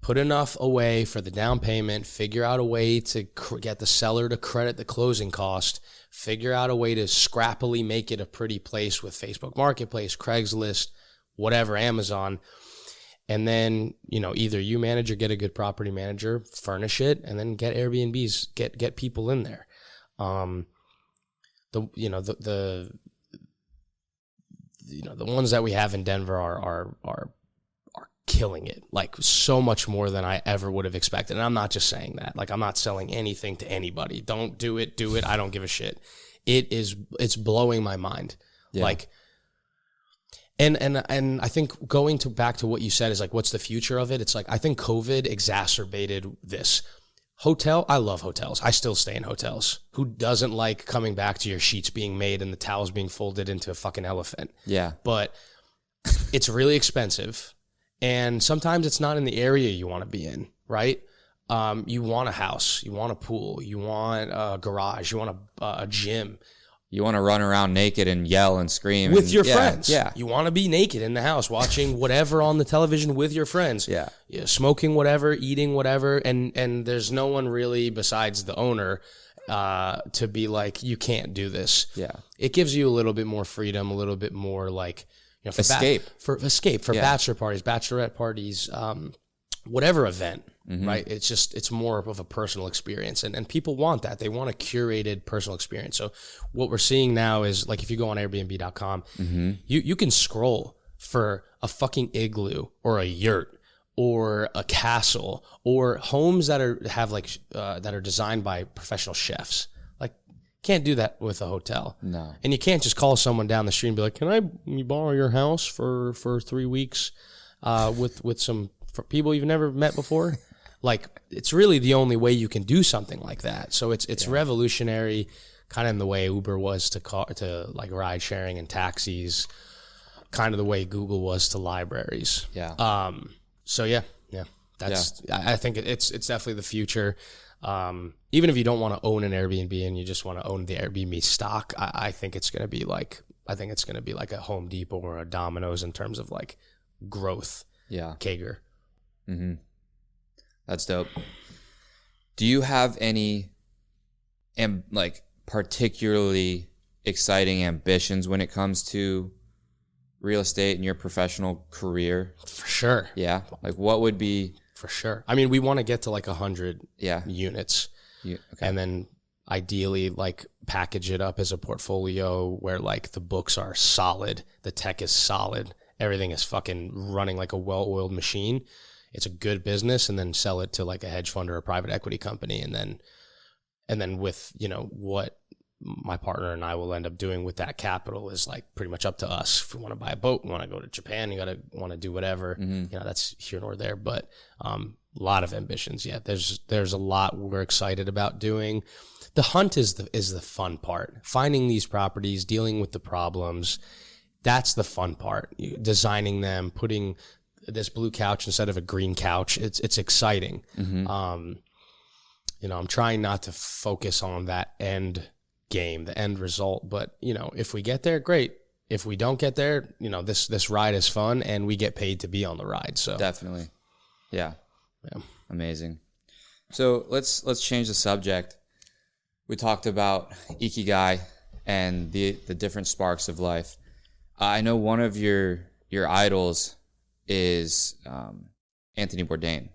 Put enough away for the down payment, figure out a way to get the seller to credit the closing cost, figure out a way to scrappily make it a pretty place with Facebook Marketplace, Craigslist, whatever, Amazon. And then, either you manage or get a good property manager, furnish it, and then get Airbnbs, get people in there. The ones that we have in Denver are killing it, like so much more than I ever would have expected. And I'm not just saying that. Like, I'm not selling anything to anybody. Don't do it. I don't give a shit. It's blowing my mind. Yeah. Like, and I think going back to what you said is like, what's the future of it? It's like, I think COVID exacerbated this. I love hotels. I still stay in hotels. Who doesn't like coming back to your sheets being made and the towels being folded into a fucking elephant? Yeah. But it's really expensive. And sometimes it's not in the area you want to be in, right? You want a house. You want a pool. You want a garage. You want a gym. You want to run around naked and yell and scream. With your friends. Yeah. You want to be naked in the house, watching whatever on the television with your friends. Yeah. Smoking whatever, eating whatever. And there's no one really besides the owner to be like, you can't do this. Yeah. It gives you a little bit more freedom, a little bit more like, you know, for escape. For bachelor parties, bachelorette parties, whatever event. Mm-hmm. Right. It's more of a personal experience. And people want that. They want a curated personal experience. So what we're seeing now is like, if you go on Airbnb.com, mm-hmm. you can scroll for a fucking igloo or a yurt or a castle or homes that are designed by professional chefs. Like, can't do that with a hotel. No. And you can't just call someone down the street and be like, can I borrow your house for 3 weeks with some for people you've never met before? Like, it's really the only way you can do something like that. So it's revolutionary, kind of in the way Uber was to like ride sharing and taxis, kind of the way Google was to libraries. Yeah. So yeah. I think it's definitely the future. Even if you don't want to own an Airbnb and you just want to own the Airbnb stock, I think it's gonna be like a Home Depot or a Domino's in terms of like growth. Yeah. CAGR. Mm-hmm. That's dope. Do you have any particularly exciting ambitions when it comes to real estate in your professional career? For sure. Yeah. Like, what would be? For sure. I mean, we want to get to like 100 units. Okay. And then ideally like package it up as a portfolio where like the books are solid, the tech is solid, everything is fucking running like a well-oiled machine. It's a good business, and then sell it to like a hedge fund or a private equity company. And then with, you know, what my partner and I will end up doing with that capital is like pretty much up to us. If we want to buy a boat, we want to go to Japan, want to do whatever, you know, that's here nor there, but, a lot of ambitions. Yeah. There's a lot we're excited about doing. The hunt is the fun part, finding these properties, dealing with the problems. That's the fun part. Designing them, putting this blue couch instead of a green couch. It's exciting. Mm-hmm. You know, I'm trying not to focus on that end game, the end result, but you know, if we get there, great. If we don't get there, you know, this ride is fun and we get paid to be on the ride. So definitely. Yeah. Amazing. So let's change the subject. We talked about ikigai and the different sparks of life. I know one of your idols is Anthony Bourdain.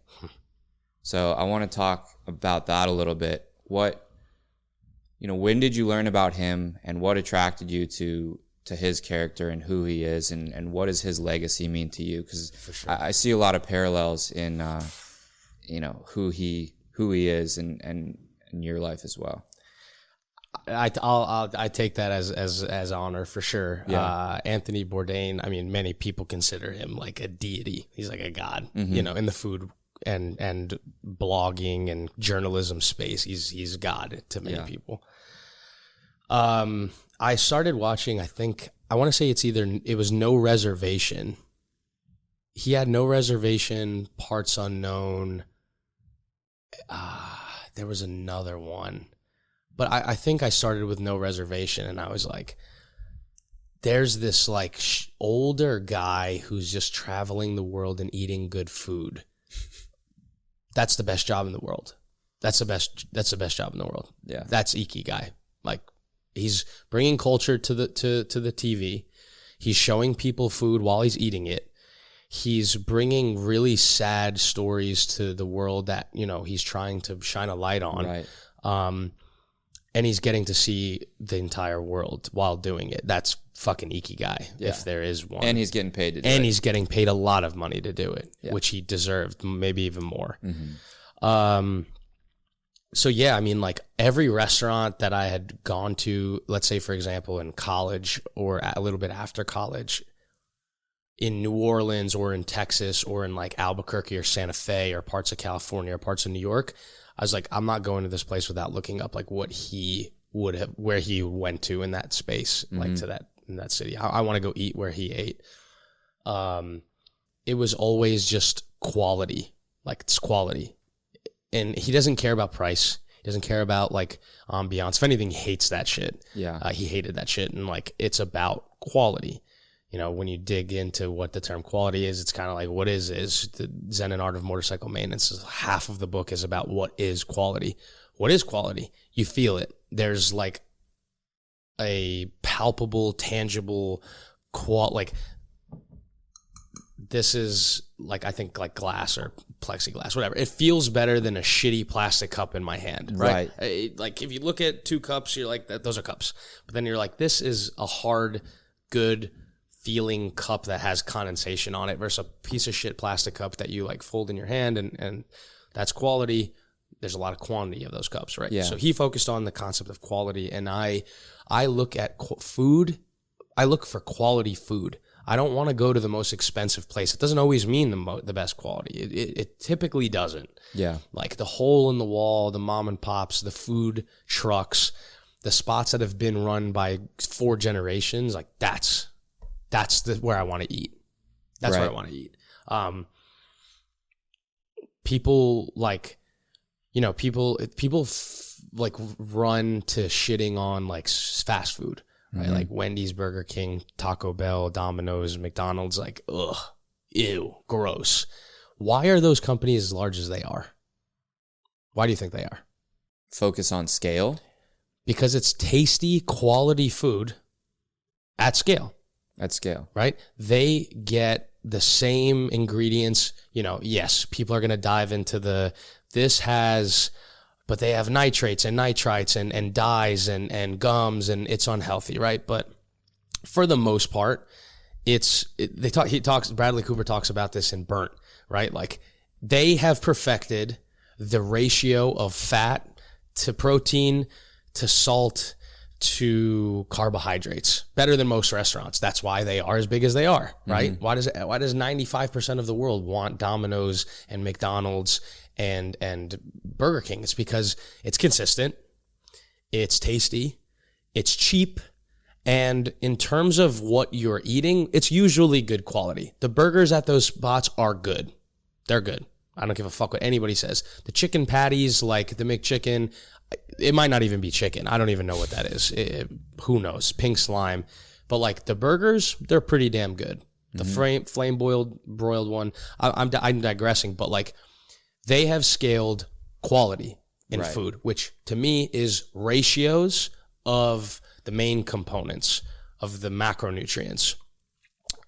So I want to talk about that a little bit. When did you learn about him, and what attracted you to his character and who he is, and what does his legacy mean to you? Because sure. I see a lot of parallels in who he is and in your life as well. I take that as honor for sure. Yeah. Anthony Bourdain, I mean, many people consider him like a deity. He's like a god, you know, in the food and blogging and journalism space. He's God to many people. I started watching, I want to say it was No Reservation. He had No Reservation, Parts Unknown. There was another one. But I think I started with No Reservation, and I was like, there's this like older guy who's just traveling the world and eating good food. That's the best job in the world. That's the best job in the world. Yeah. That's ikigai. Like, he's bringing culture to the TV. He's showing people food while he's eating it. He's bringing really sad stories to the world that, you know, he's trying to shine a light on. Right. and he's getting to see the entire world while doing it. That's fucking ikigai, if there is one. And he's getting paid to do it. And he's getting paid a lot of money to do it, which he deserved, maybe even more. So yeah, I mean, like every restaurant that I had gone to, let's say, for example, in college or a little bit after college, in New Orleans or in Texas or in like Albuquerque or Santa Fe or parts of California or parts of New York, I was like, I'm not going to this place without looking up like what he would have, where he went to in that space, like to that, in that city. I want to go eat where he ate. It was always just quality, like it's quality. And he doesn't care about price. He doesn't care about like ambiance. If anything, he hates that shit. Yeah. He hated that shit. And like, it's about quality. You know, when you dig into what the term quality is, it's kind of like, what is the Zen and Art of Motorcycle Maintenance? Half of the book is about what is quality. What is quality? You feel it. There's like a palpable, tangible like this is like, I think like glass or plexiglass, whatever. It feels better than a shitty plastic cup in my hand, right? Like if you look at two cups, you're like, those are cups. But then you're like, this is a hard, good feeling cup that has condensation on it versus a piece of shit plastic cup that you like fold in your hand, and that's quality. There's a lot of quantity of those cups, right? Yeah. So he focused on the concept of quality, and I look at food. I look for quality food. I don't want to go to the most expensive place. It doesn't always mean the best quality. It typically doesn't. Yeah. Like the hole in the wall, the mom and pops, the food trucks, the spots that have been run by 4 generations, like that's where I want to eat. That's where I want to eat. People like, you know, people like run to shitting on like fast food, right? Like Wendy's, Burger King, Taco Bell, Domino's, McDonald's, like, ugh, ew, gross. Why are those companies as large as they are? Why do you think they are? Focus on scale? Because it's tasty, quality food at scale. At scale. Right? They get the same ingredients. You know, yes, people are going to dive into but they have nitrates and nitrites and dyes and gums, and it's unhealthy, right? But for the most part, Bradley Cooper talks about this in Burnt, right? Like they have perfected the ratio of fat to protein to salt to carbohydrates better than most restaurants. That's why they are as big as they are, right? Why does 95% of the world want Domino's and McDonald's and Burger King? It's because it's consistent, it's tasty, it's cheap, and in terms of what you're eating, it's usually good quality. The burgers at those spots are good. They're good. I don't give a fuck what anybody says. The chicken patties, like the McChicken, it might not even be chicken. I don't even know what that is. Who knows? Pink slime. But like the burgers, they're pretty damn good. The flame broiled one, I'm digressing, but like they have scaled quality in food, which to me is ratios of the main components of the macronutrients,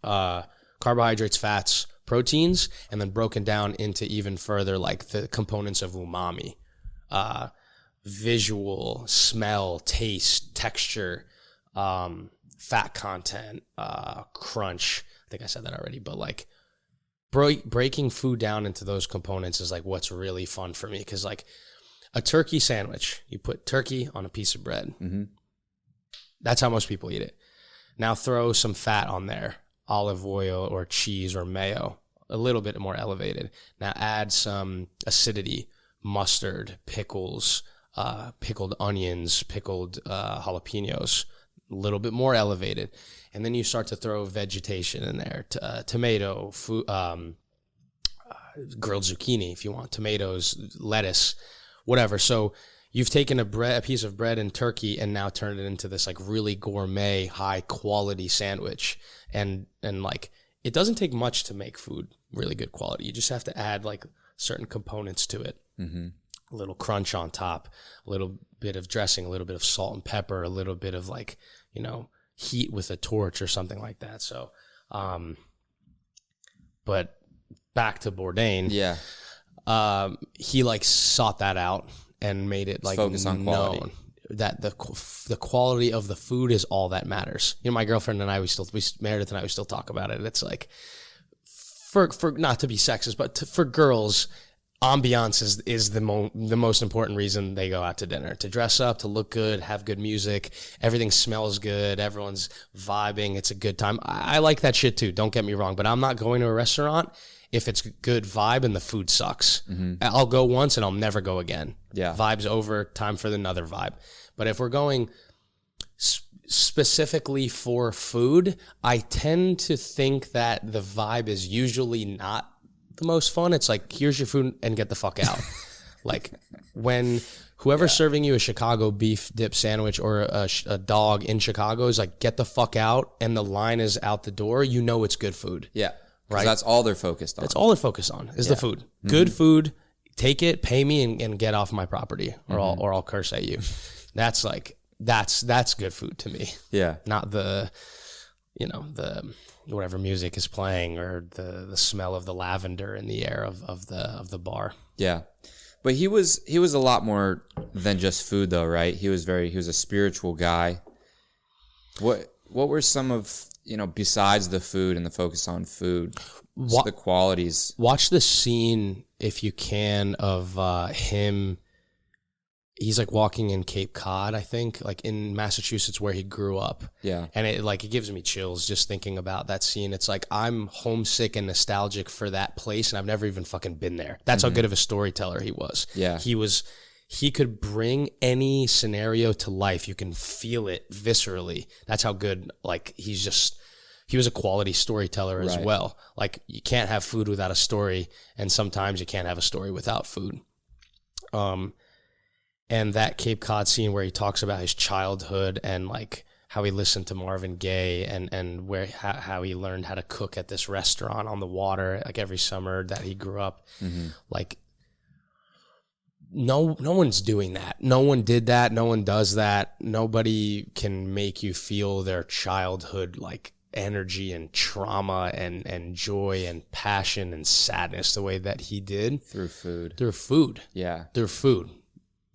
carbohydrates, fats, proteins, and then broken down into even further like the components of umami, visual, smell, taste, texture, fat content, crunch. I think I said that already, but like breaking food down into those components is like what's really fun for me. Because like a turkey sandwich, you put turkey on a piece of bread. That's how most people eat it. Now throw some fat on there, olive oil or cheese or mayo, a little bit more elevated. Now add some acidity, mustard, pickles, pickled onions, pickled jalapenos, a little bit more elevated. And then you start to throw vegetation in there, tomato, grilled zucchini if you want, tomatoes, lettuce, whatever. So you've taken a piece of bread and turkey and now turned it into this like really gourmet, high quality sandwich. And like, it doesn't take much to make food really good quality. You just have to add like certain components to it. A little crunch on top, a little bit of dressing, a little bit of salt and pepper, a little bit of like, you know, heat with a torch or something like that. So, but back to Bourdain. Yeah. He like sought that out and made it like focus on quality. known. that the quality of the food is all that matters. You know, my girlfriend and I, Meredith and I, we still talk about it. It's like, for not to be sexist, but for girls, ambiance is the most important reason they go out to dinner. To dress up, to look good, have good music, everything smells good, everyone's vibing, it's a good time. I like that shit too, don't get me wrong, but I'm not going to a restaurant if it's good vibe and the food sucks. Mm-hmm. I'll go once and I'll never go again. Yeah. Vibe's over, time for another vibe. But if we're going specifically for food, I tend to think that the vibe is usually not the most fun. It's like, here's your food and get the fuck out. Like when whoever's serving you a Chicago beef dip sandwich or a dog in Chicago is like, get the fuck out, and the line is out the door, you know it's good food. Yeah. Right. That's all they're focused on. That's all they're focused on is the food. Mm-hmm. Good food. Take it, pay me, and get off my property, or I'll curse at you. That's like that's good food to me. Yeah. Not the whatever music is playing or the smell of the lavender in the air of the bar. Yeah. But he was a lot more than just food though, right? He was a spiritual guy. What were some of, besides the food and the focus on food, the qualities? Watch the scene, if you can, of him. He's like walking in Cape Cod, I think, like in Massachusetts where he grew up. Yeah. And it gives me chills just thinking about that scene. It's like, I'm homesick and nostalgic for that place, and I've never even fucking been there. That's how good of a storyteller he was. Yeah. He could bring any scenario to life. You can feel it viscerally. That's how good, like, he was a quality storyteller as well. Like, you can't have food without a story, and sometimes you can't have a story without food. And that Cape Cod scene where he talks about his childhood and like how he listened to Marvin Gaye and how he learned how to cook at this restaurant on the water, like every summer that he grew up. Mm-hmm. Like, no one's doing that. No one did that. No one does that. Nobody can make you feel their childhood, like energy and trauma and joy and passion and sadness the way that he did. Through food. Yeah. Through food.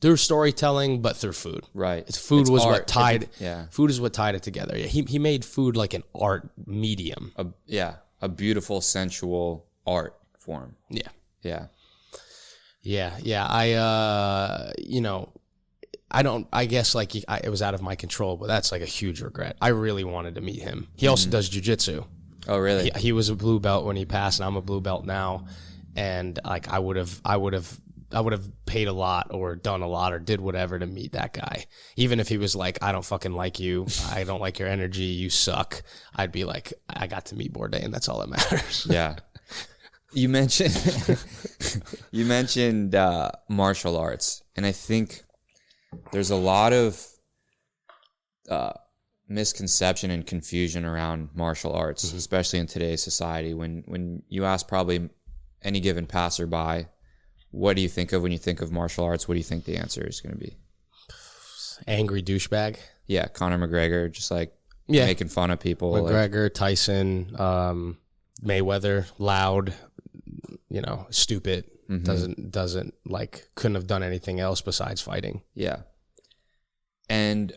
Through storytelling, but through food. Right. Food is what tied it together. Yeah. He made food like an art medium. A beautiful, sensual art form. Yeah. Yeah. Yeah. Yeah. I guess like it was out of my control, but that's like a huge regret. I really wanted to meet him. He also does jujitsu. Oh, really? He was a blue belt when he passed, and I'm a blue belt now. And like, I would have paid a lot or done a lot or did whatever to meet that guy. Even if he was like, I don't fucking like you, I don't like your energy, you suck, I'd be like, I got to meet Bourdain, and that's all that matters. Yeah. You mentioned martial arts, and I think there's a lot of misconception and confusion around martial arts, especially in today's society. When you ask probably any given passerby, what do you think of when you think of martial arts? What do you think the answer is going to be? Angry douchebag. Yeah, Conor McGregor, just like making fun of people. McGregor, like Tyson, Mayweather, loud, stupid. Doesn't like, couldn't have done anything else besides fighting. Yeah. And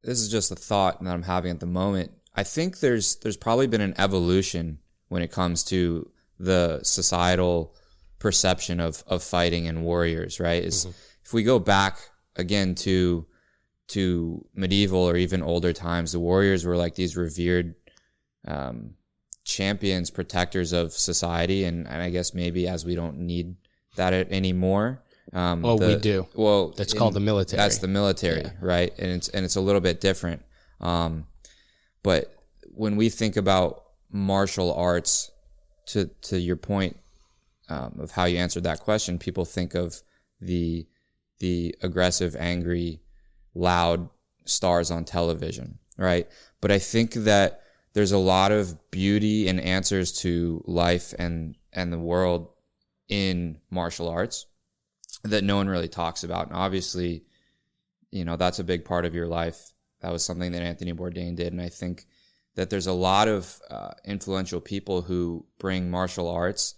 this is just a thought that I'm having at the moment. I think there's probably been an evolution when it comes to the societal perception of fighting and warriors, right? If we go back again to medieval or even older times, the warriors were like these revered champions, protectors of society, and I guess maybe as we don't need that anymore. We do. Well, that's called the military. That's the military, right? And it's a little bit different. But when we think about martial arts, to your point, of how you answered that question, people think of the aggressive, angry, loud stars on television, right? But I think that there's a lot of beauty and answers to life and the world in martial arts that no one really talks about. And obviously, that's a big part of your life. That was something that Anthony Bourdain did. And I think that there's a lot of influential people who bring martial arts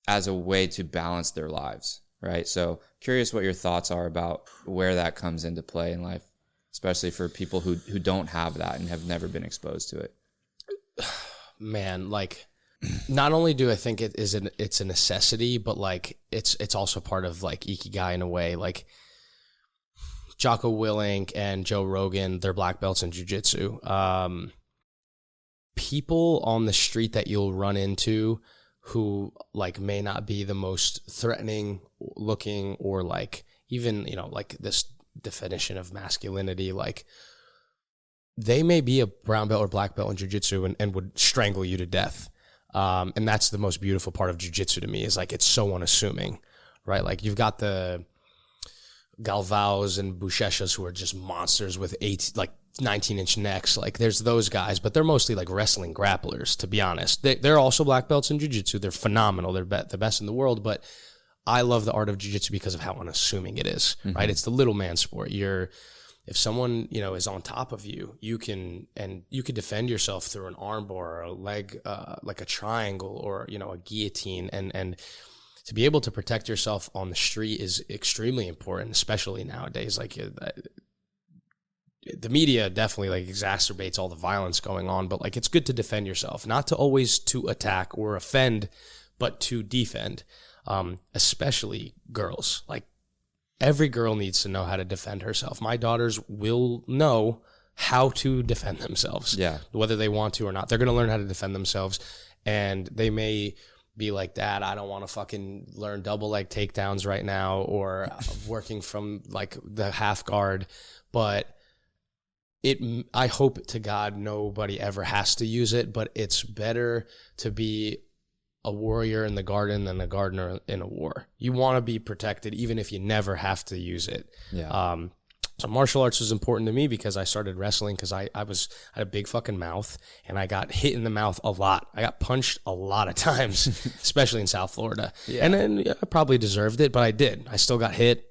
as a way to balance their lives, right? So curious what your thoughts are about where that comes into play in life, especially for people who don't have that and have never been exposed to it. Man, like, not only do I think it's a necessity, but like it's also part of like ikigai in a way. Like Jocko Willink and Joe Rogan, they're black belts in jiu-jitsu. People on the street that you'll run into who like may not be the most threatening looking, or like even, like this definition of masculinity, like they may be a brown belt or black belt in jiu-jitsu and would strangle you to death. And that's the most beautiful part of jiu-jitsu to me, is like it's so unassuming, right? Like you've got the Galvaos and Buchechas who are just monsters with 19-inch necks. Like there's those guys, but they're mostly like wrestling grapplers, to be honest. They're also black belts in jiu-jitsu. They're phenomenal. They're the best in the world, but I love the art of jiu-jitsu because of how unassuming it is, right? It's the little man sport. If someone, is on top of you, you can defend yourself through an armbar or a leg, like a triangle or, a guillotine. And to be able to protect yourself on the street is extremely important, especially nowadays. Like the media definitely like exacerbates all the violence going on, but like it's good to defend yourself, not to always to attack or offend, but to defend, especially girls. Like every girl needs to know how to defend herself. My daughters will know how to defend themselves, whether they want to or not. They're going to learn how to defend themselves, and they may be like, Dad, I don't want to fucking learn double leg takedowns right now, or working from like the half guard, but I hope to God nobody ever has to use it, but it's better to be a warrior in the garden than a gardener in a war. You want to be protected even if you never have to use it. So martial arts was important to me because I started wrestling because I had a big fucking mouth, and I got hit in the mouth a lot. I got punched a lot of times, especially in South Florida. And then I probably deserved it, but I did. I still got hit.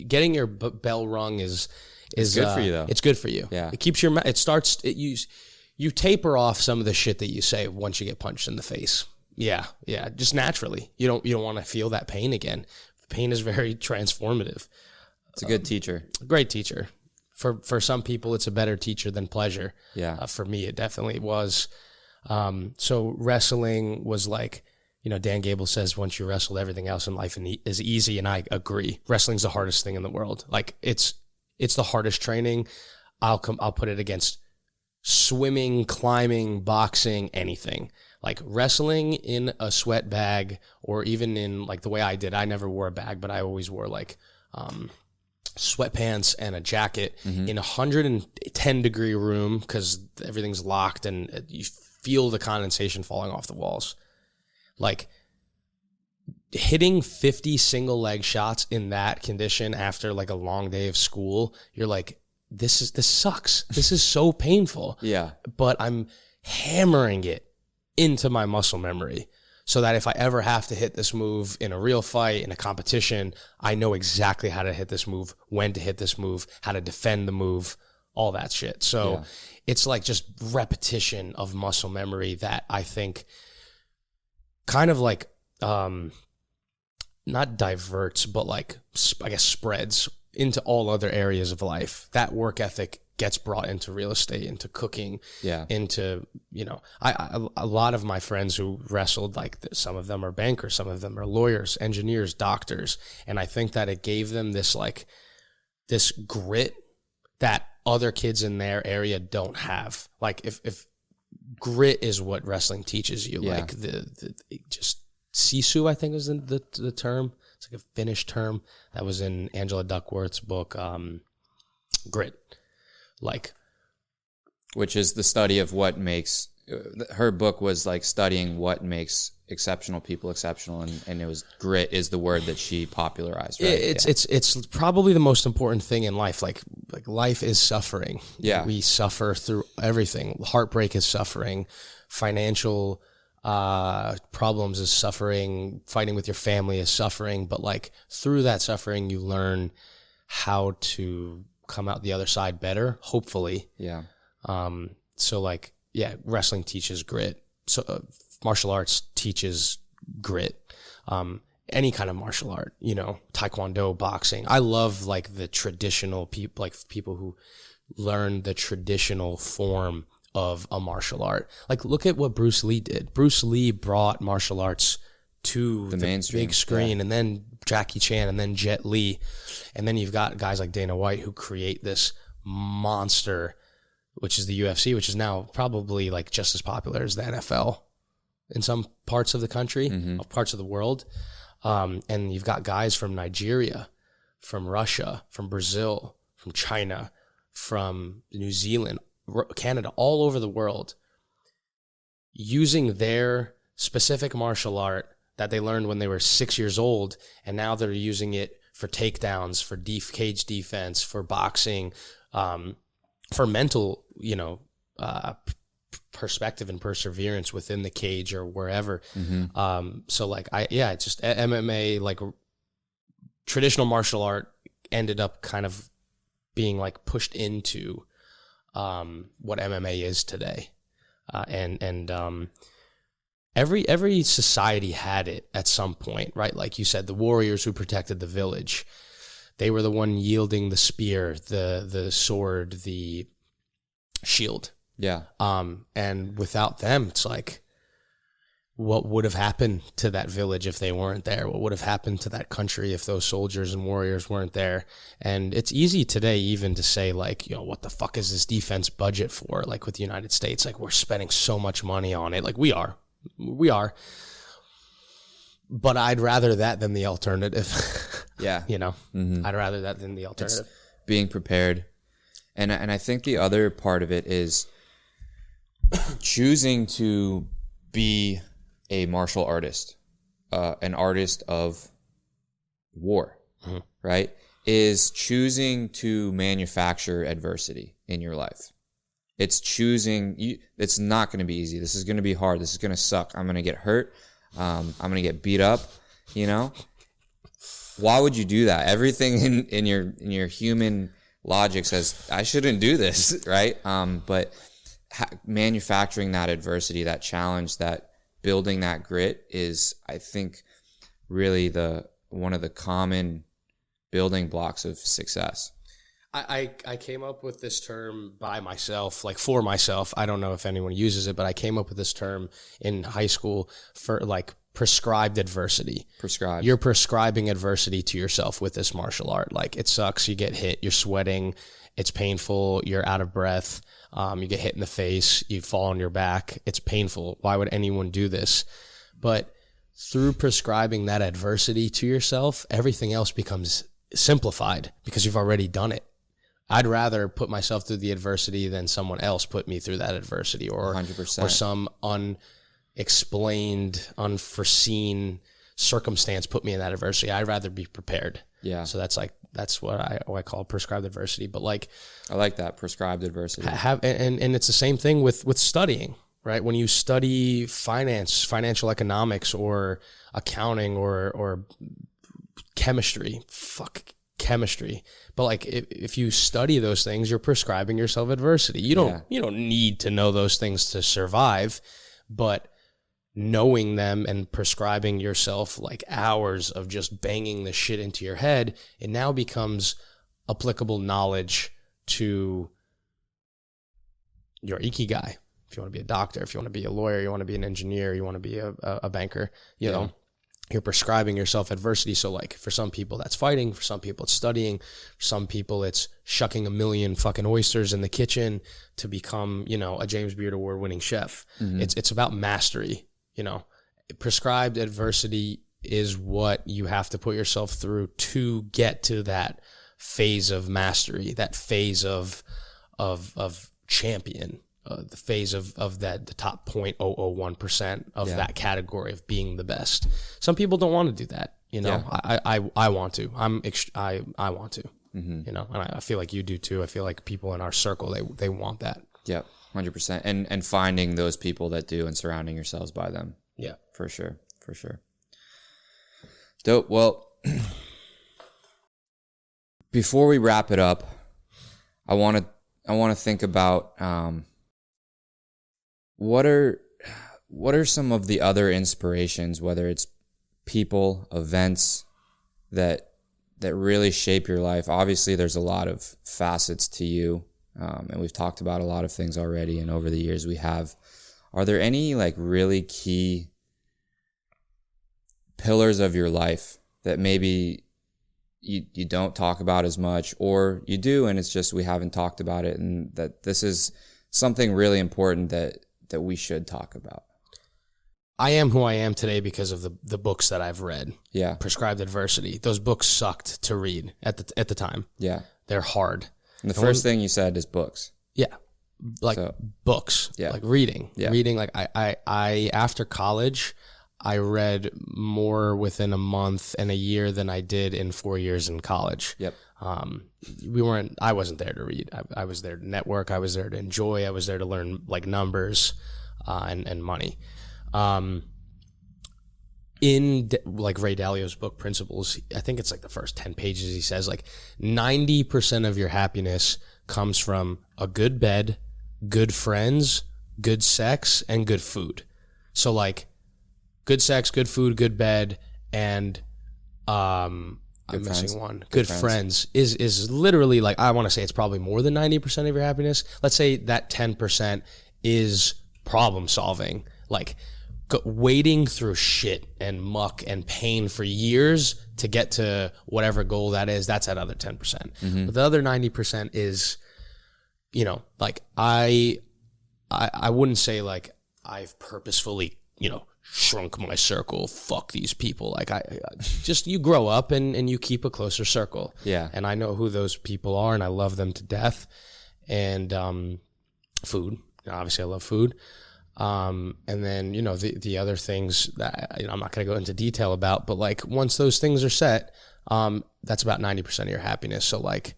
Getting your bell rung is good for you though. It's good for you. Yeah. It keeps you taper off some of the shit that you say once you get punched in the face. Yeah. Just naturally. You don't want to feel that pain again. Pain is very transformative. It's a good teacher. Great teacher. For some people, it's a better teacher than pleasure. Yeah. For me, it definitely was. So wrestling was like, Dan Gable says, once you wrestle, everything else in life is easy. And I agree. Wrestling's the hardest thing in the world. Like it's the hardest training. I'll put it against swimming, climbing, boxing, anything. Like wrestling in a sweat bag, or even in like the way I did, I never wore a bag, but I always wore like sweatpants and a jacket in a 110 degree room because everything's locked and you feel the condensation falling off the walls. Like hitting 50 single leg shots in that condition after like a long day of school, you're like, this sucks. This is so painful. Yeah. But I'm hammering it into my muscle memory so that if I ever have to hit this move in a real fight, in a competition, I know exactly how to hit this move, when to hit this move, how to defend the move, all that shit. So it's like just repetition of muscle memory that I think kind of like, not diverts, but like, I guess spreads into all other areas of life. That work ethic gets brought into real estate, into cooking, into, a lot of my friends who wrestled, like some of them are bankers, some of them are lawyers, engineers, doctors. And I think that it gave them this grit that other kids in their area don't have. Like if grit is what wrestling teaches you, like the just sisu, I think is the term. It's like a Finnish term that was in Angela Duckworth's book, Grit. Like, which is the study of what makes her book was like studying what makes exceptional people exceptional, and it was grit is the word that she popularized, right? It's probably the most important thing in life. Like life is suffering. Yeah. We suffer through everything. Heartbreak is suffering. Financial problems is suffering. Fighting with your family is suffering. But like through that suffering, you learn how to come out the other side better, hopefully. Yeah. So like, wrestling teaches grit. So martial arts teaches grit. any kind of martial art, taekwondo, boxing. I love like the traditional people, like people who learn the traditional form of a martial art. Like, look at what Bruce Lee did. Bruce Lee brought martial arts to the big screen, and then Jackie Chan, and then Jet Li. And then you've got guys like Dana White who create this monster, which is the UFC, which is now probably like just as popular as the NFL in some parts of the country, parts of the world. And you've got guys from Nigeria, from Russia, from Brazil, from China, from New Zealand, Canada, all over the world, using their specific martial art that they learned when they were 6 years old, and now they're using it for takedowns, for cage defense, for boxing, for mental, perspective and perseverance within the cage or wherever. So like, just MMA, like traditional martial art ended up kind of being like pushed into what MMA is today. Every society had it at some point, right? Like you said, the warriors who protected the village, they were the one yielding the spear, the sword, the shield. Yeah. And without them, it's like, what would have happened to that village if they weren't there? What would have happened to that country if those soldiers and warriors weren't there? And it's easy today even to say like, what the fuck is this defense budget for? Like with the United States, like we're spending so much money on it. Like we are. But I'd rather that than the alternative. Yeah. I'd rather that than the alternative. It's being prepared. And I think the other part of it is choosing to be a martial artist, an artist of war, right? Is choosing to manufacture adversity in your life. It's choosing, it's not going to be easy. This is going to be hard. This is going to suck. I'm going to get hurt. I'm going to get beat up, Why would you do that? Everything in your human logic says, I shouldn't do this, right? But manufacturing that adversity, that challenge, that building that grit is, I think, really one of the common building blocks of success. I came up with this term by myself, like for myself. I don't know if anyone uses it, but I came up with this term in high school for like prescribed adversity. Prescribed. You're prescribing adversity to yourself with this martial art. Like it sucks. You get hit. You're sweating. It's painful. You're out of breath. You get hit in the face. You fall on your back. It's painful. Why would anyone do this? But through prescribing that adversity to yourself, everything else becomes simplified because you've already done it. I'd rather put myself through the adversity than someone else put me through that adversity, or 100%. Or some unexplained, unforeseen circumstance put me in that adversity. I'd rather be prepared. Yeah. So that's what I call prescribed adversity. But like, I like that, prescribed adversity. And it's the same thing with studying, right? When you study financial economics, or accounting, or chemistry, chemistry. But like if you study those things, you're prescribing yourself adversity. You don't need to know those things to survive, but knowing them and prescribing yourself like hours of just banging the shit into your head, it now becomes applicable knowledge to your ikigai. If you want to be a doctor, if you want to be a lawyer, you want to be an engineer, you want to be a banker, you know, you're prescribing yourself adversity. So like for some people that's fighting, for some people it's studying, for some people it's shucking 1 million fucking oysters in the kitchen to become, a James Beard Award winning chef. Mm-hmm. It's about mastery, prescribed adversity is what you have to put yourself through to get to that phase of mastery, that phase of champion. The phase of that, the top 0.001% of that category of being the best. Some people don't want to do that. I want to. I want to. Mm-hmm. And I feel like you do too. I feel like people in our circle they want that. Yeah, 100%. And finding those people that do and surrounding yourselves by them. Yeah, for sure. Dope. Well, before we wrap it up, I want to think about. What are some of the other inspirations, whether it's people, events that really shape your life? Obviously, there's a lot of facets to you, and we've talked about a lot of things already, and over the years we have. Are there any like really key pillars of your life that maybe you don't talk about as much, or you do and it's just we haven't talked about it, and that this is something really important that we should talk about? I am who I am today because of the books that I've read. Yeah. Prescribed Adversity. Those books sucked to read at the time. Yeah. They're hard. And the first thing you said is books. Yeah. Like books. Yeah. Like reading. Yeah. Reading. Like I after college, I read more within a month and a year than I did in 4 years in college. Yep. I wasn't there to read. I was there to network. I was there to enjoy. I was there to learn like numbers, and money. In like Ray Dalio's book, Principles, I think it's like the first 10 pages, he says like 90% of your happiness comes from a good bed, good friends, good sex, and good food. So like good sex, good food, good bed, and I'm missing one. Good friends is literally like, I want to say it's probably more than 90% of your happiness. Let's say that 10% is problem solving, like wading through shit and muck and pain for years to get to whatever goal that is. That's that other 10%. Mm-hmm. But the other 90% is, like I wouldn't say like I've purposefully, shrunk my circle. Fuck these people. Like I just, you grow up and you keep a closer circle. Yeah. And I know who those people are and I love them to death. And, food, obviously I love food. And then, the other things that, I'm not going to go into detail about, but like once those things are set, that's about 90% of your happiness. So like,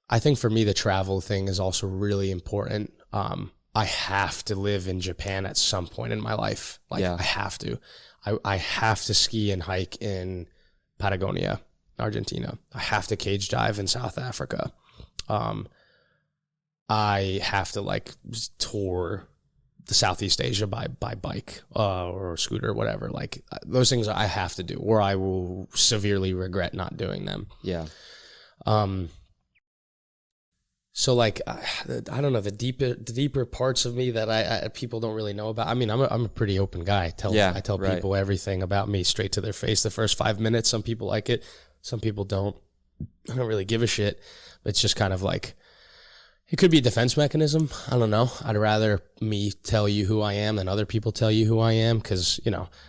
I think for me, the travel thing is also really important. I have to live in Japan at some point in my life. Like I have to, I have to ski and hike in Patagonia, Argentina. I have to cage dive in South Africa. I have to like tour the Southeast Asia by bike or scooter or whatever. Like those things I have to do, or I will severely regret not doing them. Yeah. So like I don't know, the deeper parts of me that I people don't really know about. I mean, I'm a pretty open guy. I tell people everything about me straight to their face the first 5 minutes. Some people like it, some people don't. I don't really give a shit. It's just kind of like, it could be a defense mechanism. I don't know. I'd rather me tell you who I am than other people tell you who I am, because,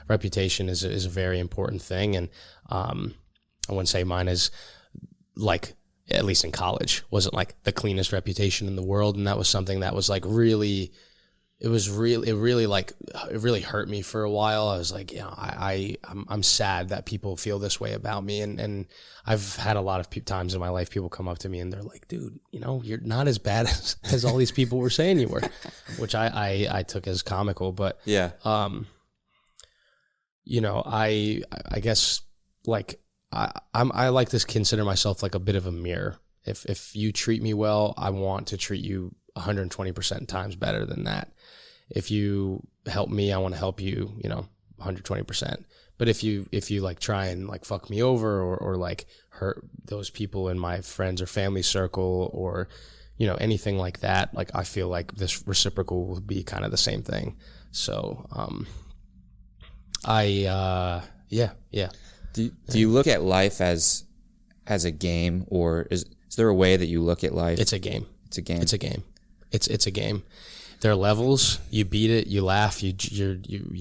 reputation is a very important thing. And I wouldn't say mine is like, at least in college, wasn't like the cleanest reputation in the world. And that was something that was like really, it really hurt me for a while. I was like, I'm sad that people feel this way about me. And I've had a lot of times in my life, people come up to me and they're like, dude, you're not as bad as all these people were saying you were, which I took as comical. But yeah, I guess like I like to consider myself like a bit of a mirror. If you treat me well, I want to treat you 120% times better than that. If you help me, I want to help you, 120%. But if you like try and like fuck me over or like hurt those people in my friends or family circle or, anything like that, like I feel like this reciprocal will be kind of the same thing. So, yeah. Do you look at life as a game, or is there a way that you look at life? It's a game. It's a game. It's a game. It's a game. There are levels. You beat it. You laugh. You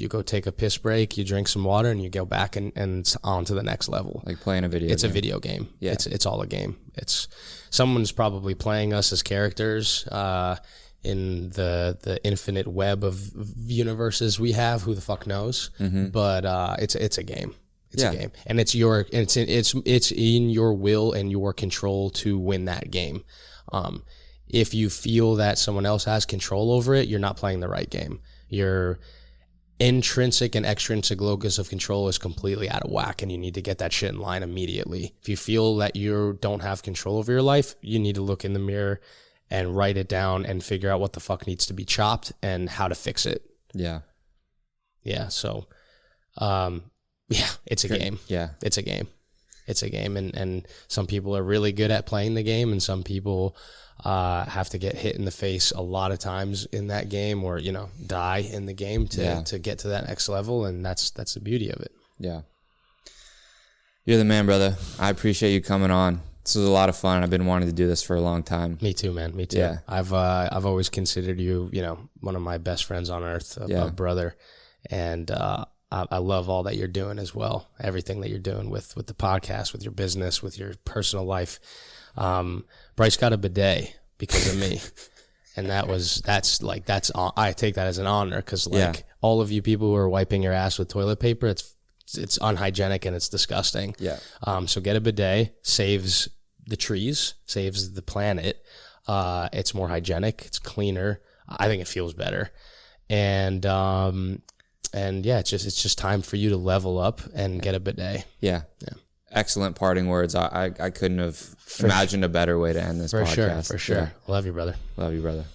go take a piss break. You drink some water, and you go back and it's on to the next level. Like playing a video game. It's a video game. Yeah. It's all a game. It's someone's probably playing us as characters in the infinite web of universes we have. Who the fuck knows? Mm-hmm. But it's a game. It's a game, and it's in your will and your control to win that game. If you feel that someone else has control over it, you're not playing the right game. Your intrinsic and extrinsic locus of control is completely out of whack, and you need to get that shit in line immediately. If you feel that you don't have control over your life, you need to look in the mirror and write it down and figure out what the fuck needs to be chopped and how to fix it. Yeah. Yeah. So, Yeah, it's a game. Yeah. It's a game. It's a game. And some people are really good at playing the game, and some people have to get hit in the face a lot of times in that game, or, die in the game to get to that next level. And that's the beauty of it. Yeah. You're the man, brother. I appreciate you coming on. This was a lot of fun. I've been wanting to do this for a long time. Me too, man. Me too. Yeah. I've always considered you, one of my best friends on earth, a brother. And I love all that you're doing as well. Everything that you're doing with the podcast, with your business, with your personal life. Bryce got a bidet because of me. And I take that as an honor, because all of you people who are wiping your ass with toilet paper, it's unhygienic and it's disgusting. Yeah. So get a bidet, saves the trees, saves the planet. It's more hygienic, it's cleaner. I think it feels better. And it's just time for you to level up and get a bidet. Yeah. Yeah. Excellent parting words. I couldn't have imagined a better way to end this podcast. For sure. Yeah. Love you, brother. Love you, brother.